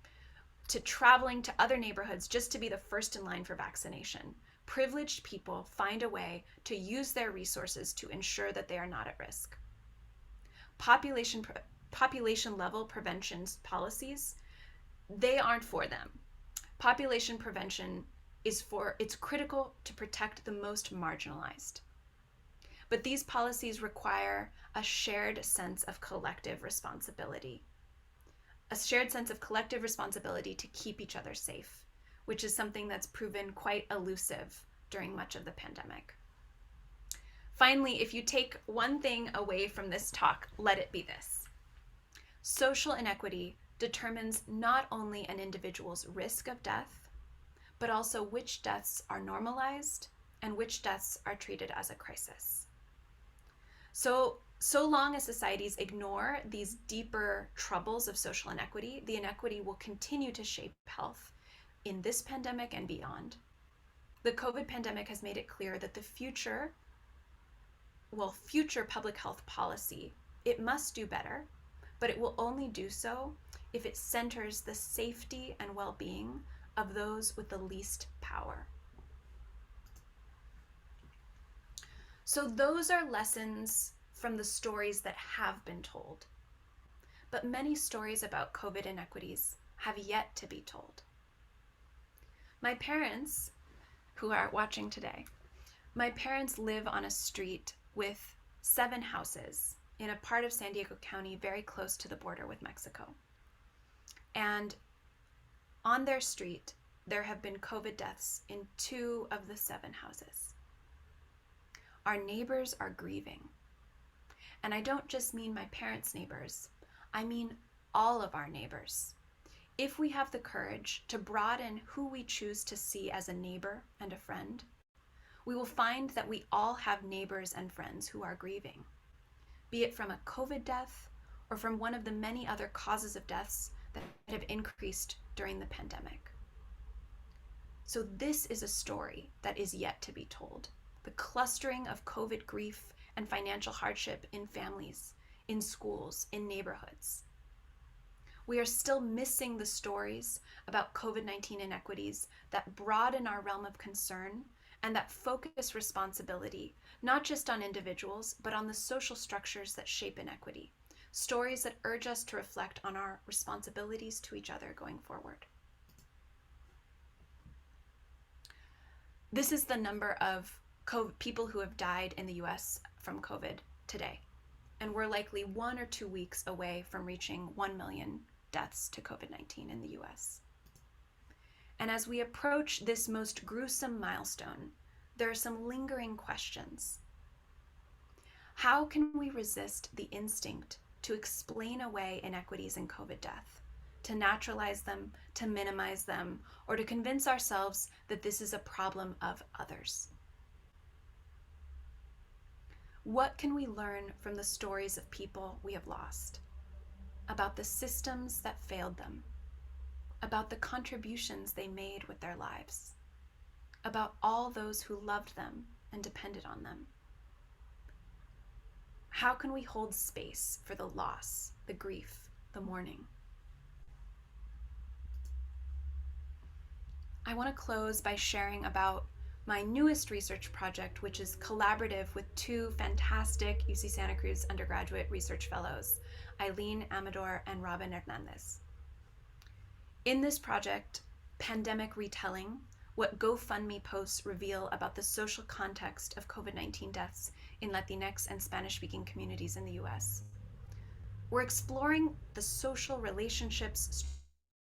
to traveling to other neighborhoods just to be the first in line for vaccination, privileged people find a way to use their resources to ensure that they are not at risk. Population level prevention policies, they aren't for them. Population prevention it's critical to protect the most marginalized. But these policies require a shared sense of collective responsibility. A shared sense of collective responsibility to keep each other safe, which is something that's proven quite elusive during much of the pandemic. Finally, if you take one thing away from this talk, let it be this. Social inequity determines not only an individual's risk of death, but also which deaths are normalized and which deaths are treated as a crisis. So long as societies ignore these deeper troubles of social inequity, the inequity will continue to shape health in this pandemic and beyond. The COVID pandemic has made it clear that the future public health policy, it must do better, but it will only do so if it centers the safety and well-being of those with the least power. So those are lessons from the stories that have been told. But many stories about COVID inequities have yet to be told. My parents, who are watching today, my parents live on a street with 7 houses in a part of San Diego County very close to the border with Mexico. And on their street, there have been COVID deaths in 2 of the 7 houses. Our neighbors are grieving. And I don't just mean my parents' neighbors, I mean all of our neighbors. If we have the courage to broaden who we choose to see as a neighbor and a friend, we will find that we all have neighbors and friends who are grieving, be it from a COVID death or from one of the many other causes of deaths that have increased during the pandemic. So this is a story that is yet to be told. The clustering of COVID grief and financial hardship in families, in schools, in neighborhoods. We are still missing the stories about COVID-19 inequities that broaden our realm of concern and that focus responsibility, not just on individuals, but on the social structures that shape inequity. Stories that urge us to reflect on our responsibilities to each other going forward. This is the number of people who have died in the US from COVID today. And we're likely 1 or 2 weeks away from reaching 1 million deaths to COVID-19 in the US. And as we approach this most gruesome milestone, there are some lingering questions. How can we resist the instinct to explain away inequities in COVID death, to naturalize them, to minimize them, or to convince ourselves that this is a problem of others? What can we learn from the stories of people we have lost, about the systems that failed them, about the contributions they made with their lives, about all those who loved them and depended on them? How can we hold space for the loss, the grief, the mourning? I want to close by sharing about my newest research project, which is collaborative with 2 fantastic UC Santa Cruz undergraduate research fellows, Eileen Amador and Robin Hernandez. In this project, Pandemic Retelling, what GoFundMe posts reveal about the social context of COVID-19 deaths in Latinx and Spanish-speaking communities in the US. We're exploring the social relationships,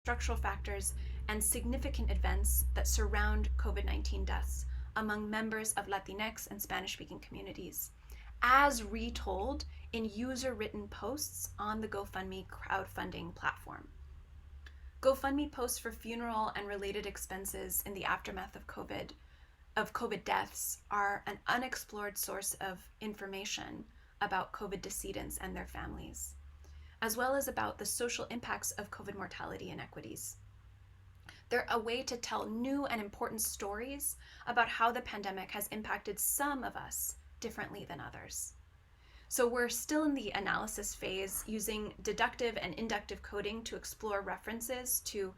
structural factors, and significant events that surround COVID-19 deaths among members of Latinx and Spanish-speaking communities, as retold in user-written posts on the GoFundMe crowdfunding platform. GoFundMe posts for funeral and related expenses in the aftermath of COVID deaths are an unexplored source of information about COVID decedents and their families, as well as about the social impacts of COVID mortality inequities. They're a way to tell new and important stories about how the pandemic has impacted some of us differently than others. So we're still in the analysis phase, using deductive and inductive coding to explore references to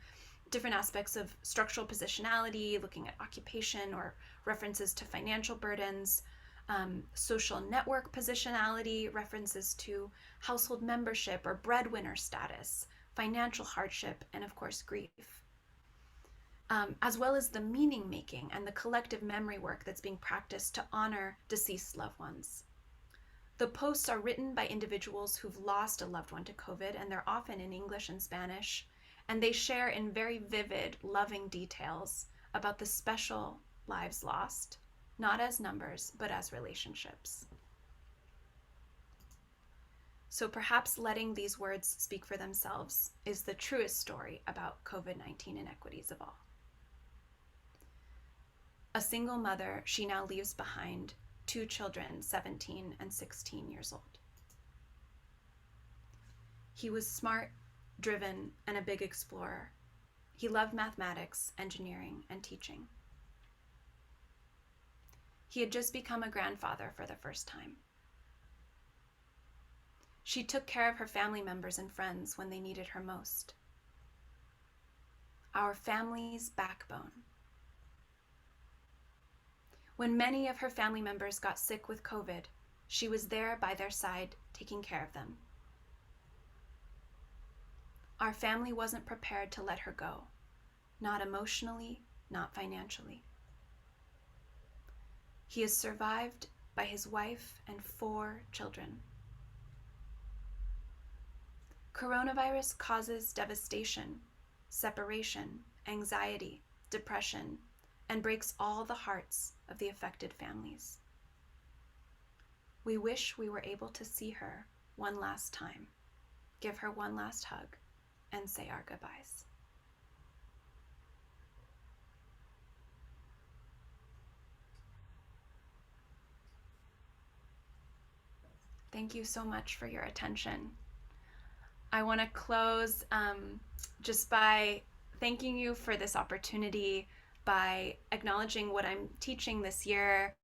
different aspects of structural positionality, looking at occupation or references to financial burdens, social network positionality, references to household membership or breadwinner status, financial hardship, and of course, grief. As well as the meaning making and the collective memory work that's being practiced to honor deceased loved ones. The posts are written by individuals who've lost a loved one to COVID, and they're often in English and Spanish, and they share in very vivid, loving details about the special lives lost, not as numbers, but as relationships. So perhaps letting these words speak for themselves is the truest story about COVID-19 inequities of all. A single mother, she now leaves behind 2 children, 17 and 16 years old. He was smart, driven, and a big explorer. He loved mathematics, engineering, and teaching. He had just become a grandfather for the first time. She took care of her family members and friends when they needed her most. Our family's backbone. When many of her family members got sick with COVID, she was there by their side, taking care of them. Our family wasn't prepared to let her go, not emotionally, not financially. He is survived by his wife and 4 children. Coronavirus causes devastation, separation, anxiety, depression, and breaks all the hearts of the affected families. We wish we were able to see her one last time, give her one last hug, and say our goodbyes. Thank you so much for your attention. I want to close just by thanking you for this opportunity, by acknowledging what I'm teaching this year,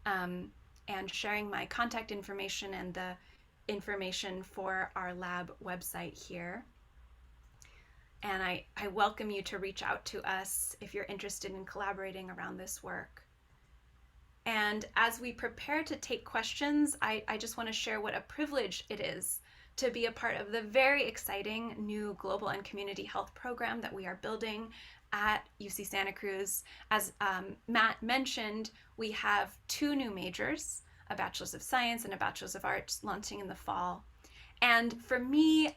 and sharing my contact information and the information for our lab website here. And I welcome you to reach out to us if you're interested in collaborating around this work. And as we prepare to take questions, I just want to share what a privilege it is to be a part of the very exciting new global and community health program that we are building at UC Santa Cruz. As Matt mentioned, we have 2 new majors, a Bachelor's of Science and a Bachelor's of Arts, launching in the fall. And for me,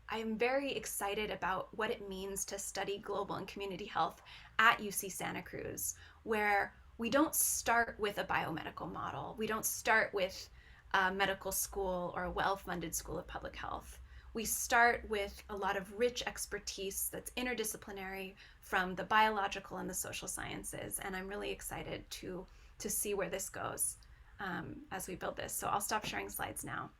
I'm very excited about what it means to study global and community health at UC Santa Cruz, where we don't start with a biomedical model. We don't start with a medical school or a well-funded school of public health. We start with a lot of rich expertise that's interdisciplinary from the biological and the social sciences. And I'm really excited to see where this goes as we build this. So I'll stop sharing slides now.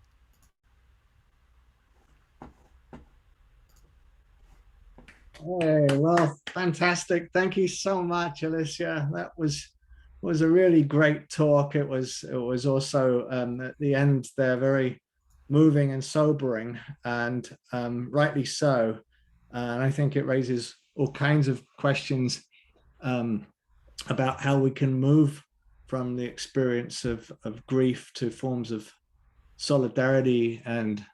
Hey, well, fantastic. Thank you so much, Alicia. That was a really great talk. It was also at the end there very moving and sobering, and rightly so. And I think it raises all kinds of questions about how we can move from the experience of grief to forms of solidarity and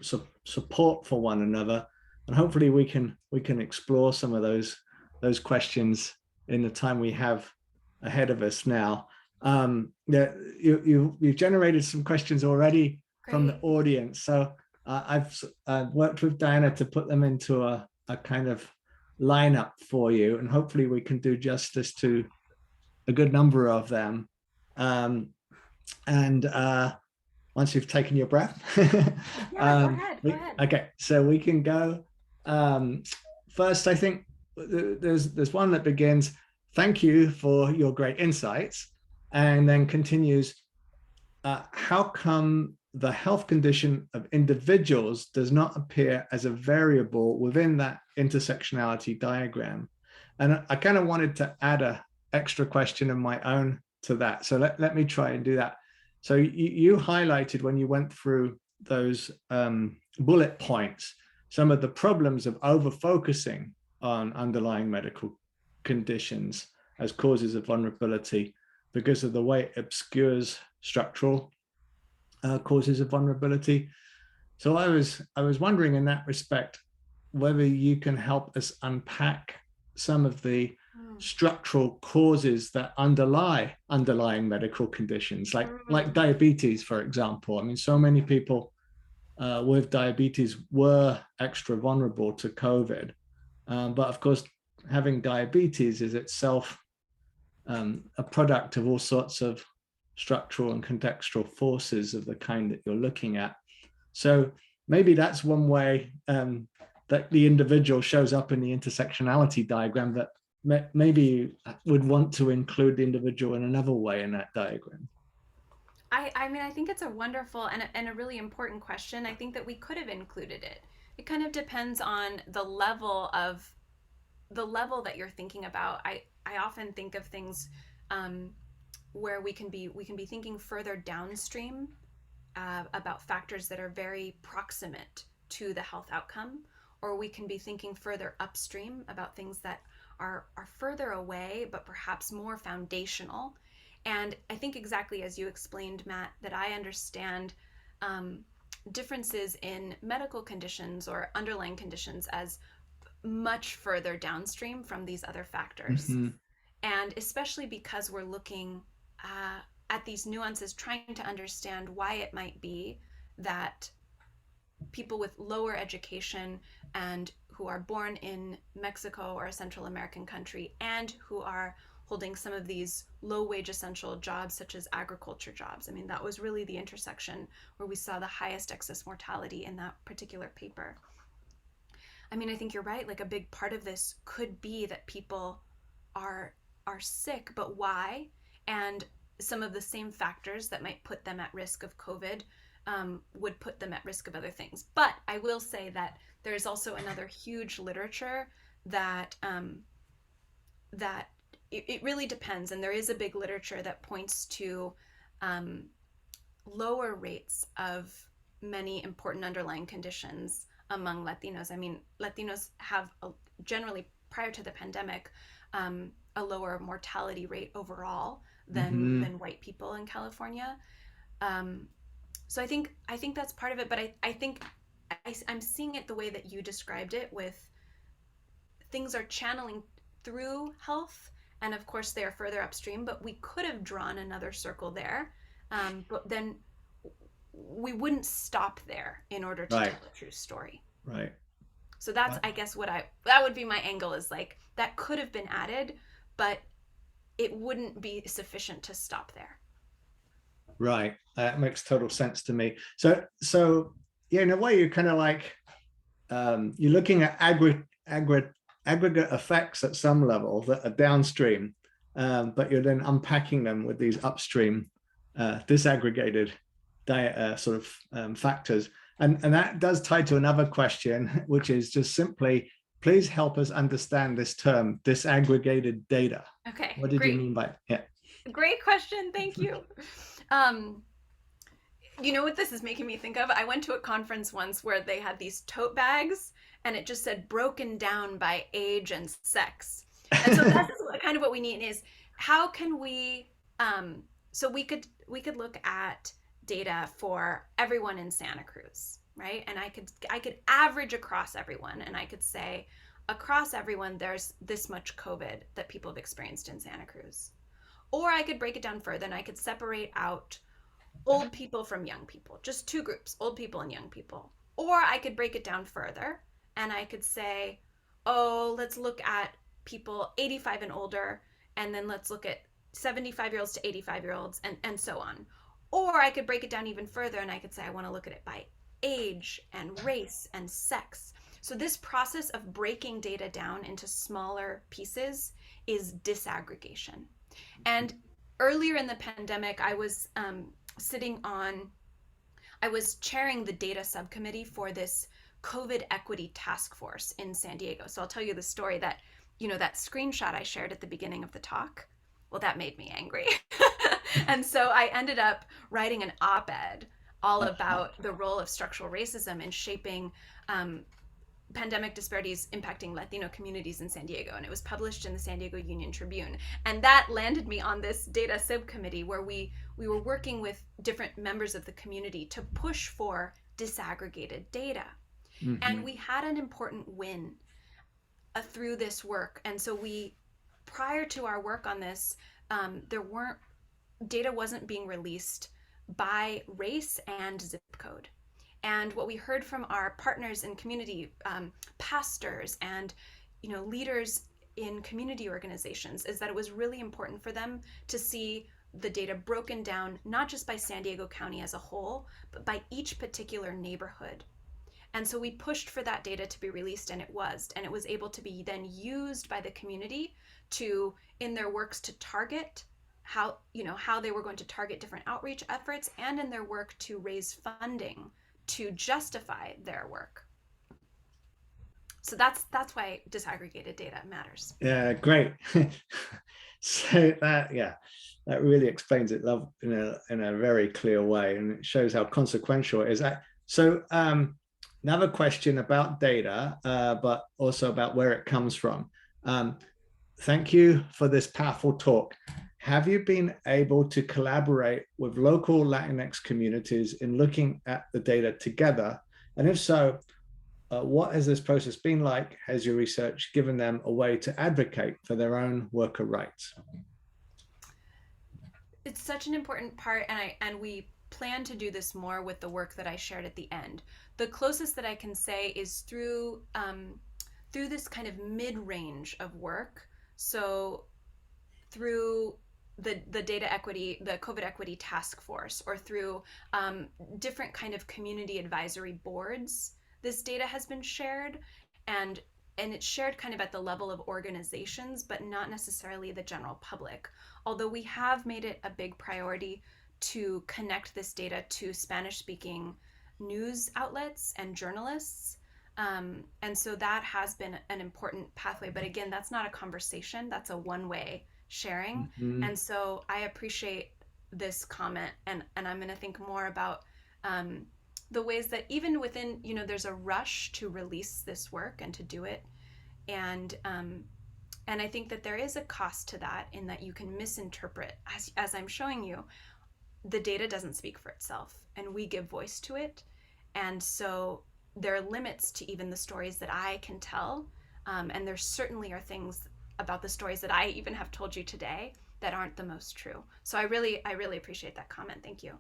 support for one another. And hopefully we can explore some of those questions in the time we have ahead of us now. You've generated some questions already from the audience, so I've worked with Diana to put them into a kind of lineup for you, and hopefully we can do justice to a good number of them. Once you've taken your breath, Go ahead. Okay, so we can go. First, I think there's one that begins, "Thank you for your great insights," and then continues, "How come the health condition of individuals does not appear as a variable within that intersectionality diagram. And I kind of wanted to add a extra question of my own to that. So let me try and do that. So you highlighted when you went through those bullet points, some of the problems of over-focusing on underlying medical conditions as causes of vulnerability because of the way it obscures structural causes of vulnerability. So I was wondering in that respect whether you can help us unpack some of the structural causes that underlie underlying medical conditions, like diabetes, for example. I mean, so many people with diabetes were extra vulnerable to COVID, but of course, having diabetes is itself a product of all sorts of structural and contextual forces of the kind that you're looking at. So maybe that's one way that the individual shows up in the intersectionality diagram, that maybe you would want to include the individual in another way in that diagram. I mean, I think it's a wonderful and a really important question. I think that we could have included it. It kind of depends on the level that you're thinking about. I often think of things where we can be thinking further downstream about factors that are very proximate to the health outcome, or we can be thinking further upstream about things that are further away but perhaps more foundational. And I think exactly as you explained, Matt, that I understand differences in medical conditions or underlying conditions as much further downstream from these other factors. Mm-hmm. And especially because we're looking at these nuances, trying to understand why it might be that people with lower education and who are born in Mexico or a Central American country and who are holding some of these low wage essential jobs such as agriculture jobs. I mean, that was really the intersection where we saw the highest excess mortality in that particular paper. I mean, I think you're right. Like a big part of this could be that people are sick, but why? And some of the same factors that might put them at risk of COVID would put them at risk of other things. But I will say that there's also another huge literature that that it really depends, and there is a big literature that points to lower rates of many important underlying conditions among Latinos. I mean, Latinos have generally, prior to the pandemic, a lower mortality rate overall than white people in California. So I think that's part of it. But I think I'm seeing it the way that you described it, with things are channeling through health, and of course they are further upstream. But we could have drawn another circle there, but then we wouldn't stop there in order to tell a true story. Right. So that's, I guess, that would be my angle, is like that could have been added, but it wouldn't be sufficient to stop there. Right. That makes total sense to me. So yeah, in a way, you're kind of like you're looking at aggregate effects at some level that are downstream, but you're then unpacking them with these upstream disaggregated factors. And that does tie to another question, which is just simply, please help us understand this term, disaggregated data. Okay. What did you mean by it? Yeah. Great question. Thank you. You know what this is making me think of? I went to a conference once where they had these tote bags and it just said broken down by age and sex. And so that's kind of what we need is, how can we, so we could look at data for everyone in Santa Cruz, right? And I could average across everyone, and I could say across everyone there's this much COVID that people have experienced in Santa Cruz. Or I could break it down further and I could separate out old people from young people, just two groups, old people and young people. Or I could break it down further and I could say, oh, let's look at people 85 and older, and then let's look at 75-year-olds to 85-year-olds, and so on. Or I could break it down even further and I could say I want to look at it by age and race and sex. So this process of breaking data down into smaller pieces is disaggregation. And earlier in the pandemic, I was sitting on, I was chairing the data subcommittee for this COVID equity task force in San Diego. So I'll tell you the story that, that screenshot I shared at the beginning of the talk. Well, that made me angry. And so I ended up writing an op-ed all about the role of structural racism in shaping pandemic disparities impacting Latino communities in San Diego. And it was published in the San Diego Union Tribune. And that landed me on this data subcommittee where we were working with different members of the community to push for disaggregated data. Mm-hmm. And we had an important win through this work. And so prior to our work on this, data wasn't being released by race and zip code. And what we heard from our partners in community, pastors and leaders in community organizations, is that it was really important for them to see the data broken down, not just by San Diego County as a whole, but by each particular neighborhood. And so we pushed for that data to be released, and it was able to be then used by the community in their works to target how they were going to target different outreach efforts, and in their work to raise funding to justify their work. So that's why disaggregated data matters. Yeah, great. So that really explains it in a very clear way, and it shows how consequential it is. So another question about data, but also about where it comes from. Thank you for this powerful talk. Have you been able to collaborate with local Latinx communities in looking at the data together? And if so, what has this process been like? Has your research given them a way to advocate for their own worker rights? It's such an important part, and we plan to do this more with the work that I shared at the end. The closest that I can say is through this kind of mid-range of work. So through the data equity, the COVID equity task force, or through different kind of community advisory boards, this data has been shared, and it's shared kind of at the level of organizations, but not necessarily the general public. Although we have made it a big priority to connect this data to Spanish-speaking news outlets and journalists. And so that has been an important pathway. But again, that's not a conversation, that's a one-way sharing. Mm-hmm. And so I appreciate this comment, and I'm going to think more about the ways that even within, there's a rush to release this work and to do it. And I think that there is a cost to that, in that you can misinterpret, as I'm showing you, the data doesn't speak for itself, and we give voice to it. And so there are limits to even the stories that I can tell. And there certainly are things about the stories that I even have told you today that aren't the most true. So I really appreciate that comment. Thank you.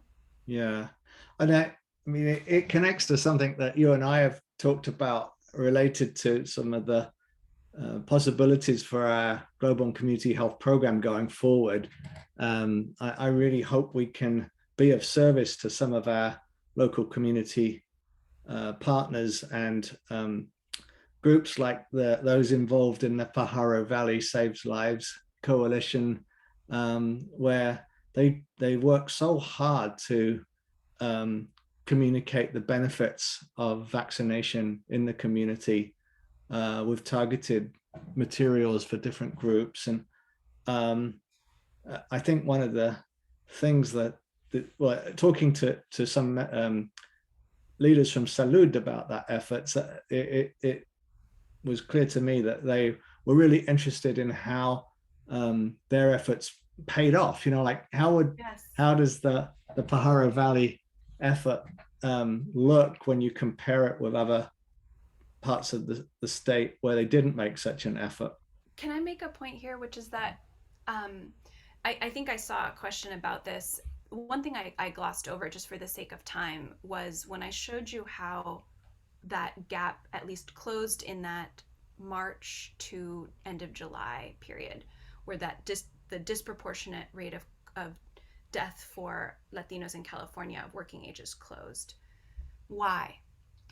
Yeah. And it connects to something that you and I have talked about related to some of the possibilities for our global and community health program going forward. I really hope we can be of service to some of our local community partners and groups like those involved in the Pajaro Valley Saves Lives Coalition, where they work so hard to communicate the benefits of vaccination in the community with targeted materials for different groups. And I think one of the things talking to some leaders from Salud about that effort, it was clear to me that they were really interested in how their efforts paid off. How does the Pajaro Valley effort look when you compare it with other parts of the state where they didn't make such an effort? Can I make a point here, which is that I think I saw a question about this. One thing I glossed over just for the sake of time was when I showed you how that gap at least closed in that March to end of July period, where the disproportionate rate of death for Latinos in California of working ages closed. Why?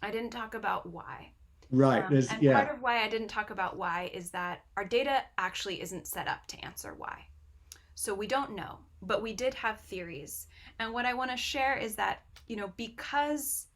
I didn't talk about why. Right. Part of why I didn't talk about why is that our data actually isn't set up to answer why. So we don't know, but we did have theories. And what I want to share is that, because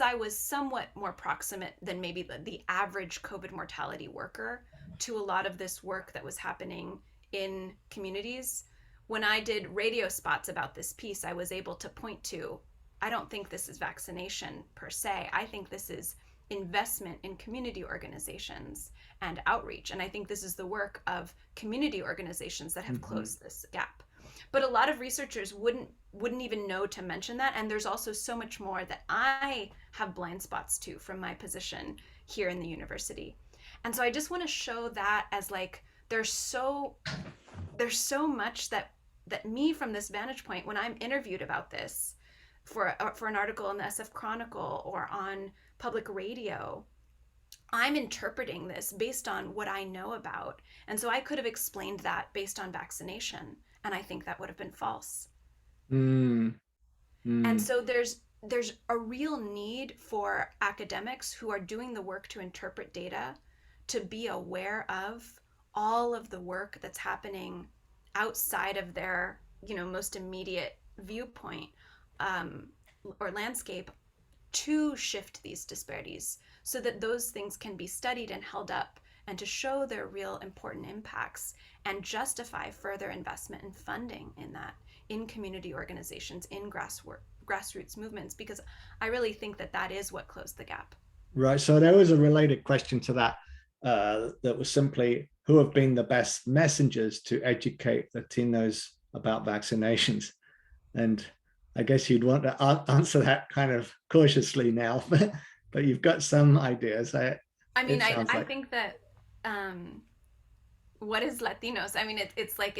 I was somewhat more proximate than maybe the average COVID mortality worker to a lot of this work that was happening in communities, when I did radio spots about this piece, I was able to point to, I don't think this is vaccination per se. I think this is investment in community organizations and outreach. And I think this is the work of community organizations that have closed this gap. But a lot of researchers wouldn't even know to mention that, and there's also so much more that I have blind spots to from my position here in the university. And so I just want to show that as like there's so much that me, from this vantage point, when I'm interviewed about this for an article in the SF Chronicle or on public radio, I'm interpreting this based on what I know about. And so I could have explained that based on vaccination, and I think that would have been false. Mm, And mm. so there's a real need for academics who are doing the work to interpret data to be aware of all of the work that's happening outside of their, most immediate viewpoint, um, or landscape, to shift these disparities so that those things can be studied and held up, and to show their real important impacts and justify further investment and funding in that, in community organizations, in grassroots movements, because I really think that that is what closed the gap. Right. So there was a related question to that, that was simply, who have been the best messengers to educate Latinos about vaccinations? And I guess you'd want to answer that kind of cautiously now, but you've got some ideas. I mean, It I, sounds I like. think that, what is Latinos? I mean, it's like,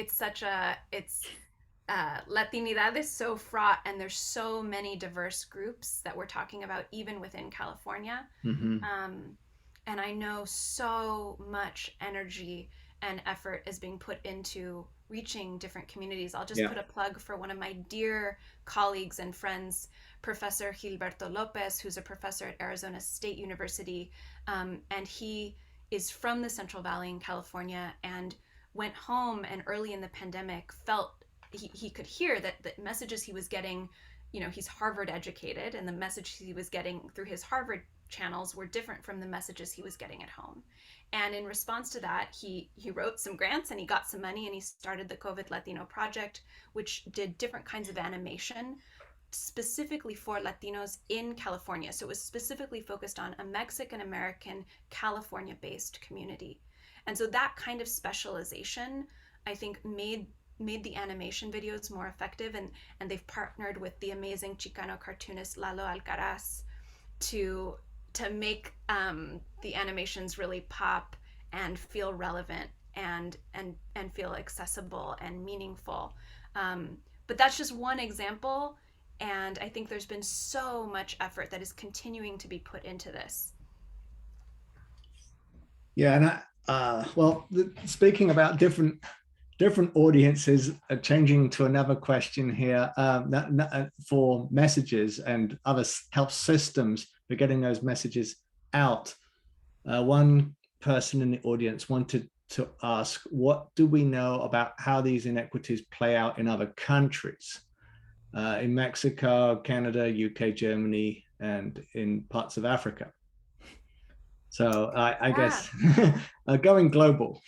Latinidad is so fraught, and there's so many diverse groups that we're talking about, even within California. Mhm. Um, and I know so much energy and effort is being put into reaching different communities. I'll just Yeah. put a plug for one of my dear colleagues and friends, Professor Gilberto Lopez, who's a professor at Arizona State University. And he is from the Central Valley in California, and went home, and early in the pandemic felt he could hear that the messages he was getting, he's Harvard educated, and the message he was getting through his Harvard channels were different from the messages he was getting at home. And in response to that, he wrote some grants, and he got some money, and he started the COVID Latino Project, which did different kinds of animation specifically for Latinos in California. So it was specifically focused on a Mexican American California based community. And so that kind of specialization, I think, made the animation videos more effective, and they've partnered with the amazing Chicano cartoonist Lalo Alcaraz to make, the animations really pop and feel relevant, and feel accessible and meaningful. But that's just one example, and I think there's been so much effort that is continuing to be put into this. Yeah, and well, speaking about different audiences, changing to another question here, for messages and other health systems for getting those messages out. One person in the audience wanted to ask, what do we know about how these inequities play out in other countries? In Mexico, Canada, UK, Germany, and in parts of Africa. So I Yeah. guess going global.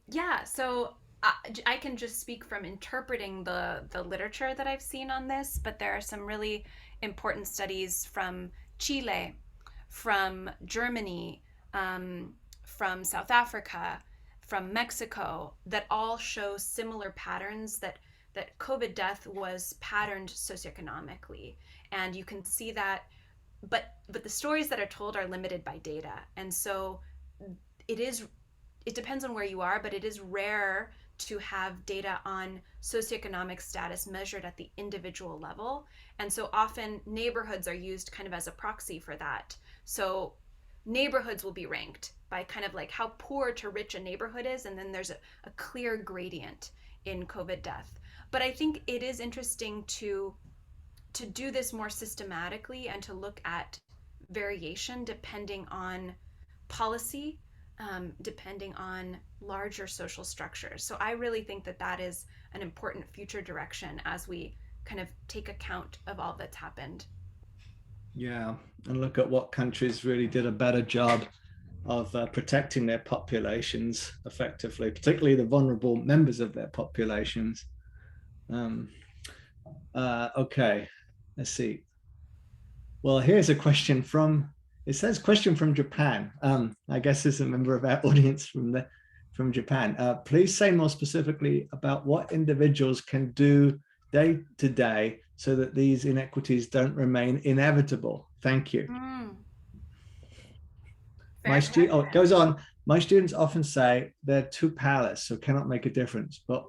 Yeah, so I can just speak from interpreting the literature that I've seen on this, but there are some really important studies from Chile, from Germany, from South Africa, from Mexico, that all show similar patterns, that COVID death was patterned socioeconomically. And you can see that, but the stories that are told are limited by data. And so it is it depends on where you are, but it is rare to have data on socioeconomic status measured at the individual level. And so often neighborhoods are used kind of as a proxy for that. So neighborhoods will be ranked by kind of like how poor to rich a neighborhood is, and then there's a clear gradient in COVID death. But I think it is interesting to do this more systematically, and to look at variation depending on policy, depending on larger social structures. So I really think that that is an important future direction as we kind of take account of all that's happened. Yeah, and look at what countries really did a better job of protecting their populations effectively, particularly the vulnerable members of their populations. Um, okay, let's see. Well, here's a question from, it says question from Japan. I guess there's a member of our audience from Japan. Please say more specifically about what individuals can do day to day so that these inequities don't remain inevitable. Thank you. Fair Oh, it question. goes on. My students often say they're too powerless, so cannot make a difference, but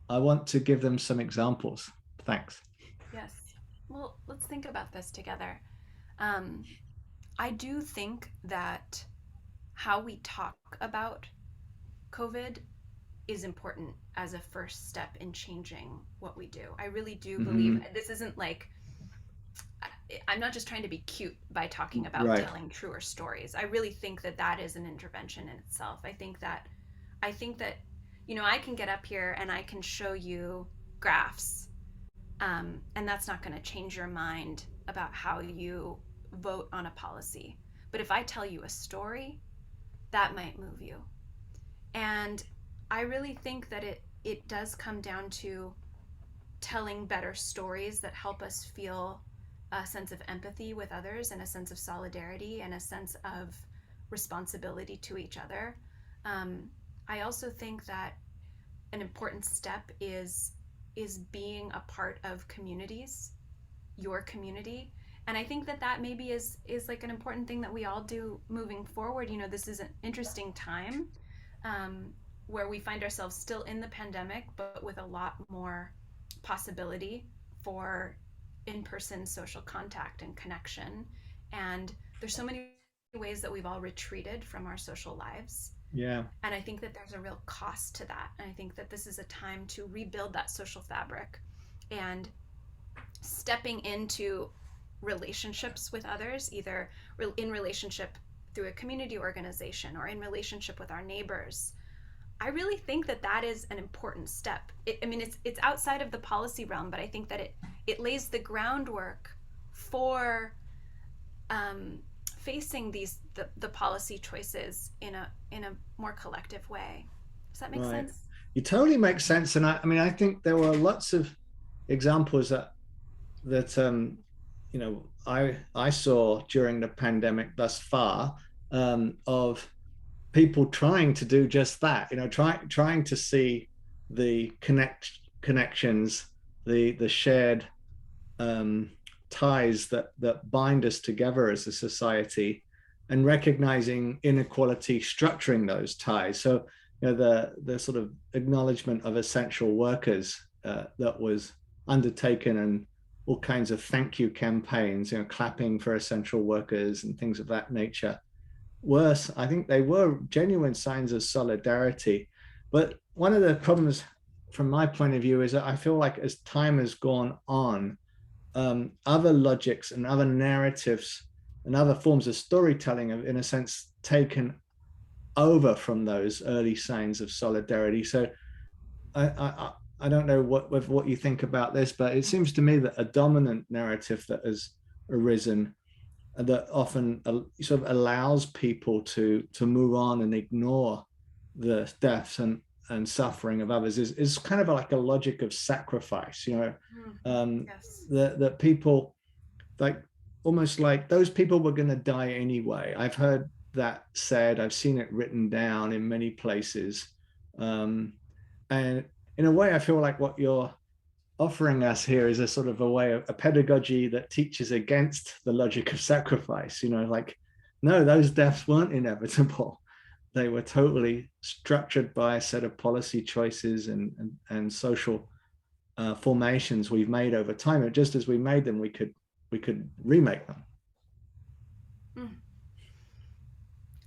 I want to give them some examples. Thanks. Yes. Well, let's think about this together. Um, I do think that how we talk about COVID is important as a first step in changing what we do. I really do believe Mm-hmm. this isn't like I'm not just trying to be cute by talking about Right. telling truer stories. I really think that that is an intervention in itself. I think that I can get up here and I can show you graphs, and that's not going to change your mind about how you vote on a policy. But if I tell you a story, that might move you. And I really think that it does come down to telling better stories that help us feel a sense of empathy with others and a sense of solidarity and a sense of responsibility to each other. Um, I also think that an important step is being a part of communities, your community. And I think that that maybe is like an important thing that we all do moving forward. This is an interesting time, um, where we find ourselves still in the pandemic, but with a lot more possibility for in-person social contact and connection. And there's so many ways that we've all retreated from our social lives. Yeah. And I think that there's a real cost to that. And I think that this is a time to rebuild that social fabric and stepping into relationships with others, either in relationship through a community organization or in relationship with our neighbors. I really think that that is an important step. It's outside of the policy realm, but I think that it lays the groundwork for facing the policy choices in a more collective way. Does that make Right. sense? You totally make sense. And I think there were lots of examples that I saw during the pandemic thus far, of people trying to do just that, trying to see the connections, the shared um, ties that bind us together as a society, and recognizing inequality structuring those ties. So, the sort of acknowledgement of essential workers that was undertaken, and all kinds of thank you campaigns, clapping for essential workers and things of that nature. Worse, I think they were genuine signs of solidarity. But one of the problems from my point of view is that I feel like as time has gone on, other logics and other narratives and other forms of storytelling have, in a sense, taken over from those early signs of solidarity. So I don't know what you think about this, but it seems to me that a dominant narrative that has arisen, that often sort of allows people to move on and ignore the deaths and suffering of others, is kind of like a logic of sacrifice. Yes. That people, like, almost like those people were going to die anyway. I've heard that said. I've seen it written down in many places, and in a way, I feel like what you're offering us here is a sort of a way of a pedagogy that teaches against the logic of sacrifice. Like, no, those deaths weren't inevitable. They were totally structured by a set of policy choices and social formations we've made over time. And just as we made them, we could remake them. Mm.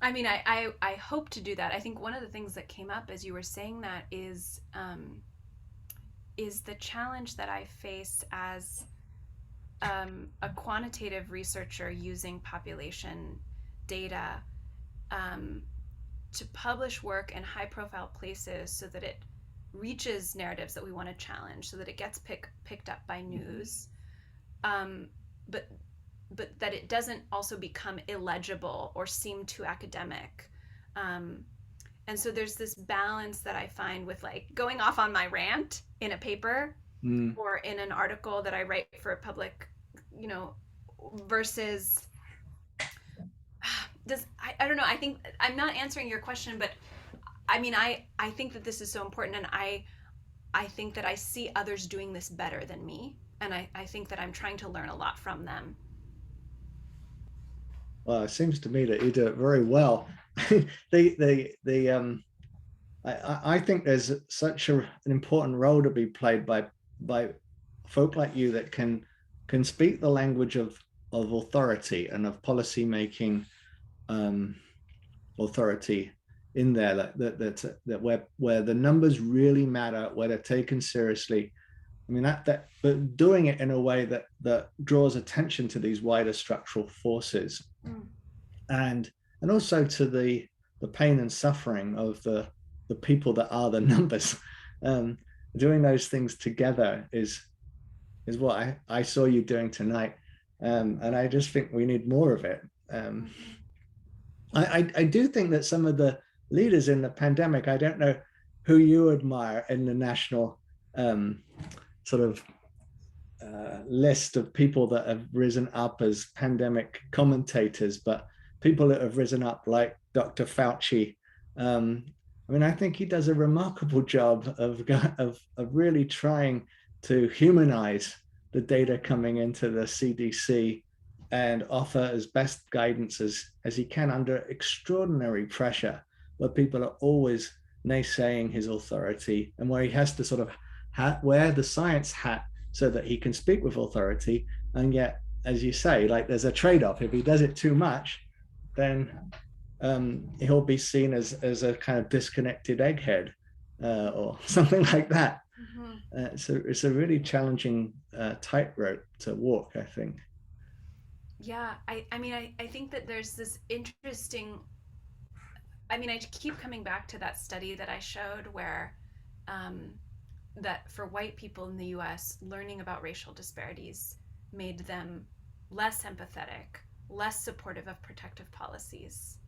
I hope to do that. I think one of the things that came up as you were saying that is the challenge that I face as a quantitative researcher using population data, um, to publish work in high profile places so that it reaches narratives that we want to challenge, so that it gets picked up by news, but that it doesn't also become illegible or seem too academic. And so there's this balance that I find with like going off on my rant in a paper Mm. or in an article that I write for a public, versus I don't know. I think I'm not answering your question, but I mean, I think that this is so important, and I think that I see others doing this better than me, and I think that I'm trying to learn a lot from them. Well, it seems to me that you do it very well. I think there's such an important role to be played by folk like you that can speak the language of authority and of policy making authority in there, that where the numbers really matter, where they're taken seriously. I mean but doing it in a way that draws attention to these wider structural forces, Mm. and also to the pain and suffering of the people that are the numbers. Doing those things together is what I saw you doing tonight, and I just think we need more of it. I do think that some of the leaders in the pandemic, I don't know who you admire in the national sort of list of people that have risen up as pandemic commentators, but people that have risen up like Dr. Fauci. I mean, I think he does a remarkable job of really trying to humanize the data coming into the CDC and offer as best guidance as he can under extraordinary pressure, where people are always naysaying his authority, and where he has to sort of wear the science hat so that he can speak with authority. And yet, as you say, like there's a trade-off. If he does it too much, then he'll be seen as a kind of disconnected egghead or something like that. It's a really challenging tightrope to walk, I think. Yeah, I mean, I think that there's this interesting. I mean, I keep coming back to that study that I showed where that for white people in the US, learning about racial disparities made them less empathetic, less supportive of protective policies,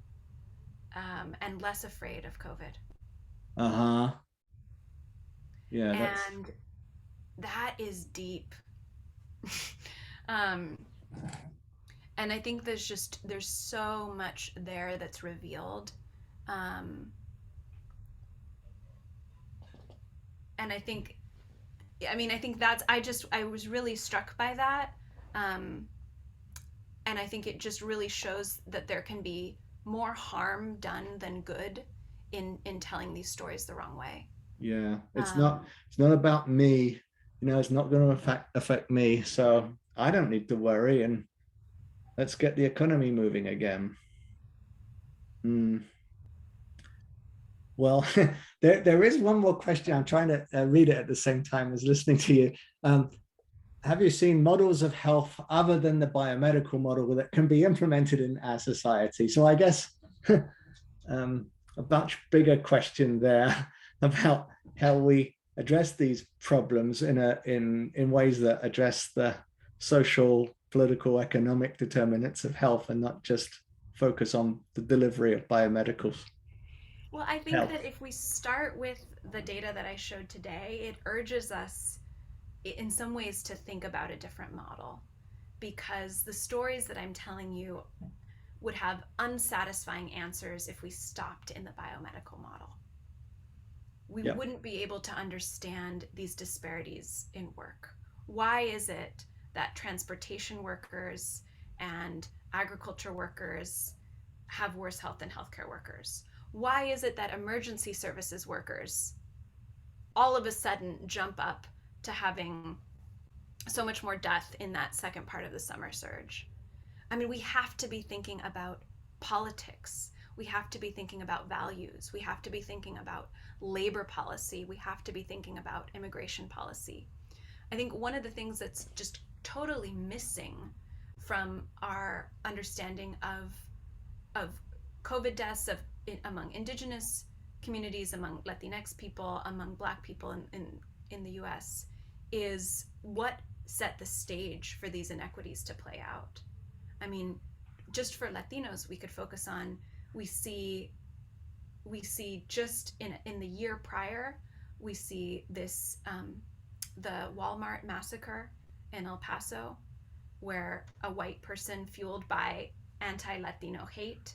and less afraid of COVID. Uh-huh. Yeah, And that is deep. um, and I think there's so much there that's revealed. And I think that's I was really struck by that. Um, and I think it just really shows that there can be more harm done than good in telling these stories the wrong way. yeah. Um, It's not about me. It's not going to affect me. So I don't need to worry, and let's get the economy moving again. Mm. Well, there is one more question. I'm trying to read it at the same time as listening to you. Have you seen models of health other than the biomedical model that can be implemented in our society? So I guess a much bigger question there about how we address these problems in ways that address the social, political, economic determinants of health, and not just focus on the delivery of biomedical well, I think health. that if we start with the data that I showed today, it urges us in some ways to think about a different model, because the stories that I'm telling you would have unsatisfying answers if we stopped in the biomedical model. We Yeah. wouldn't be able to understand these disparities in work. Why is it that transportation workers and agriculture workers have worse health than healthcare workers? Why is it that emergency services workers all of a sudden jump up to having so much more death in that second part of the summer surge? I mean, we have to be thinking about politics. We have to be thinking about values. We have to be thinking about labor policy. We have to be thinking about immigration policy. I think one of the things that's just totally missing from our understanding of COVID deaths, among indigenous communities, among Latinx people, among Black people in the US, is what set the stage for these inequities to play out. I mean, just for Latinos, we could focus on, we see just in the year prior, we see this the Walmart massacre in El Paso, where a white person fueled by anti-Latino hate,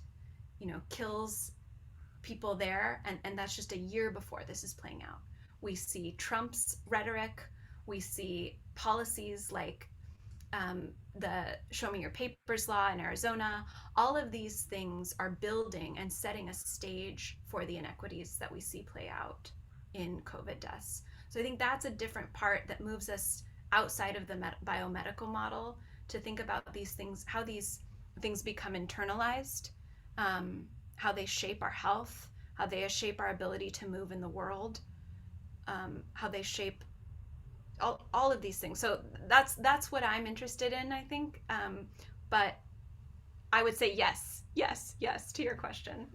kills people there, and that's just a year before this is playing out. We see Trump's rhetoric. We see policies like the Show Me Your Papers law in Arizona. All of these things are building and setting a stage for the inequities that we see play out in COVID deaths. So I think that's a different part that moves us outside of the biomedical model to think about these things, how these things become internalized, how they shape our health, how they shape our ability to move in the world, how they shape all of these things. So that's what I'm interested in, I think. But I would say yes to your question.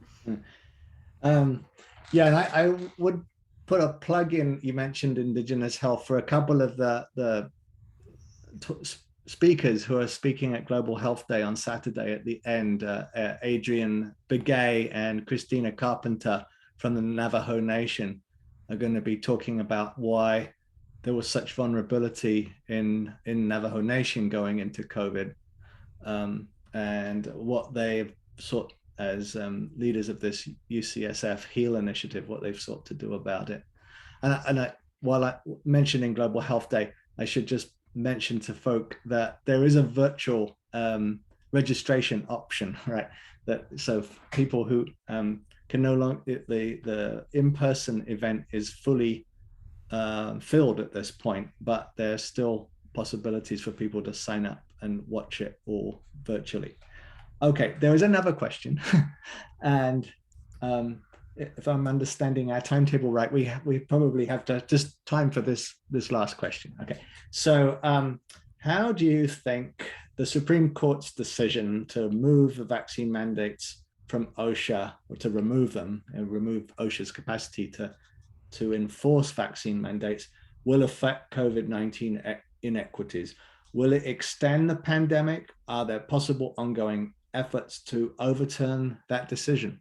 Um, yeah, and I would put a plug in. You mentioned Indigenous health for a couple of the speakers who are speaking at Global Health Day on Saturday at the end, Adrian Begay and Christina Carpenter from the Navajo Nation are going to be talking about why there was such vulnerability in Navajo Nation going into COVID, and what they've sought as leaders of this UCSF HEAL initiative, what they've sought to do about it. While I mentioning Global Health Day, I should just mention to folk that there is a virtual registration option, right? That so people who can no longer, the in-person event is fully filled at this point, but there's still possibilities for people to sign up and watch it all virtually. Okay, there is another question, and if I'm understanding our timetable right, we probably have to just time for this last question. Okay, so how do you think the Supreme Court's decision to move the vaccine mandates from OSHA, or to remove them and remove OSHA's capacity to enforce vaccine mandates, will affect COVID-19 inequities? Will it extend the pandemic? Are there possible ongoing efforts to overturn that decision?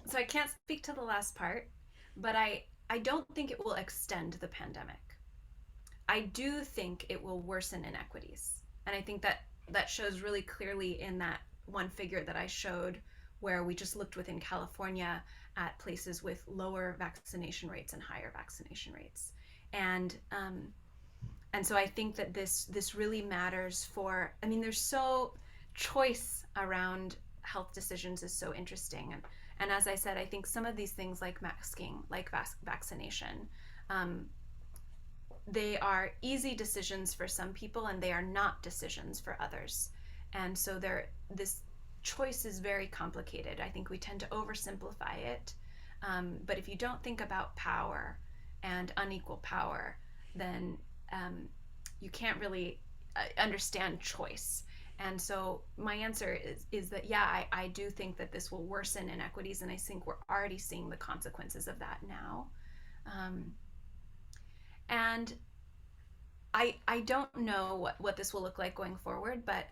So I can't speak to the last part, but I don't think it will extend the pandemic. I do think it will worsen inequities. And I think that shows really clearly in that one figure that I showed, where we just looked within California at places with lower vaccination rates and higher vaccination rates. And so I think that this really matters for, I mean, there's so, choice around health decisions is so interesting. And as I said, I think some of these things like masking, like vaccination, they are easy decisions for some people and they are not decisions for others. And so this choice is very complicated. I think we tend to oversimplify it. But if you don't think about power and unequal power, then you can't really understand choice. And so my answer is that, yeah, I do think that this will worsen inequities, and I think we're already seeing the consequences of that now. And I don't know what this will look like going forward, but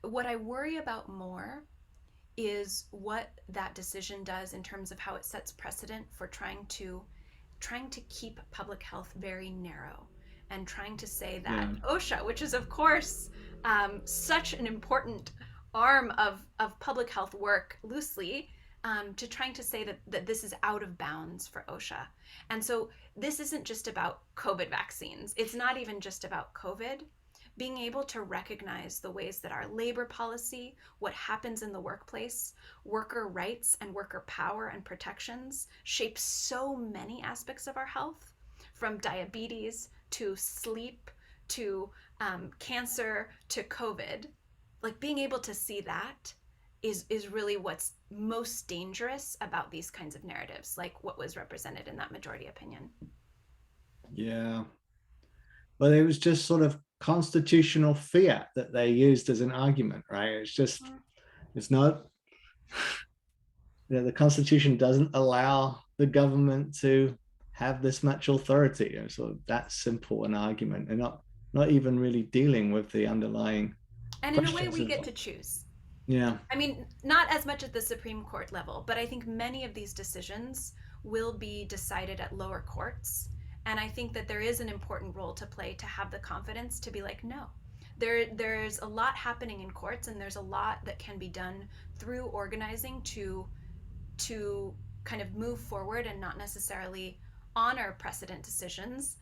what I worry about more is what that decision does in terms of how it sets precedent for trying to keep public health very narrow, and trying to say that OSHA, which is of course such an important arm of public health work loosely, to trying to say that this is out of bounds for OSHA. And so this isn't just about COVID vaccines. It's not even just about COVID. Being able to recognize the ways that our labor policy, what happens in the workplace, worker rights and worker power and protections shape so many aspects of our health, from diabetes to sleep to cancer to COVID. Like, being able to see that is really what's most dangerous about these kinds of narratives, like what was represented in that majority opinion. Yeah. Well, it was just sort of constitutional fiat that they used as an argument, right? It's just It's not, the Constitution doesn't allow the government to have this much authority. So that's simple an argument, and not even really dealing with the underlying And in a way, questions we of, get to choose. yeah. I mean, not as much at the Supreme Court level, but I think many of these decisions will be decided at lower courts. And I think that there is an important role to play to have the confidence to be like, no, there's a lot happening in courts, and there's a lot that can be done through organizing to kind of move forward and not necessarily honor precedent decisions,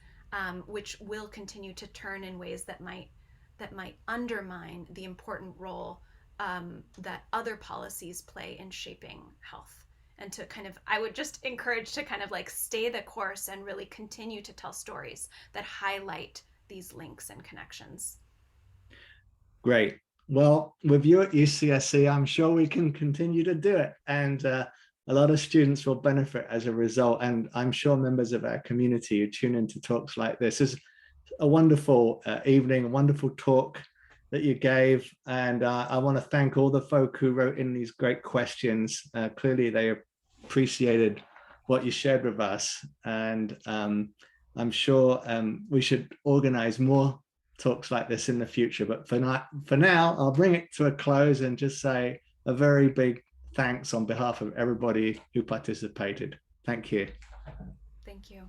which will continue to turn in ways that might undermine the important role that other policies play in shaping health. And to kind of, I would just encourage to kind of like stay the course and really continue to tell stories that highlight these links and connections. Great. Well, with you at UCSC, I'm sure we can continue to do it. And a lot of students will benefit as a result. And I'm sure members of our community who tune into talks like this is a wonderful evening, a wonderful talk that you gave. And I want to thank all the folk who wrote in these great questions. Clearly, they appreciated what you shared with us. And I'm sure we should organize more talks like this in the future. But for now, I'll bring it to a close and just say a very big thanks on behalf of everybody who participated. Thank you. Thank you.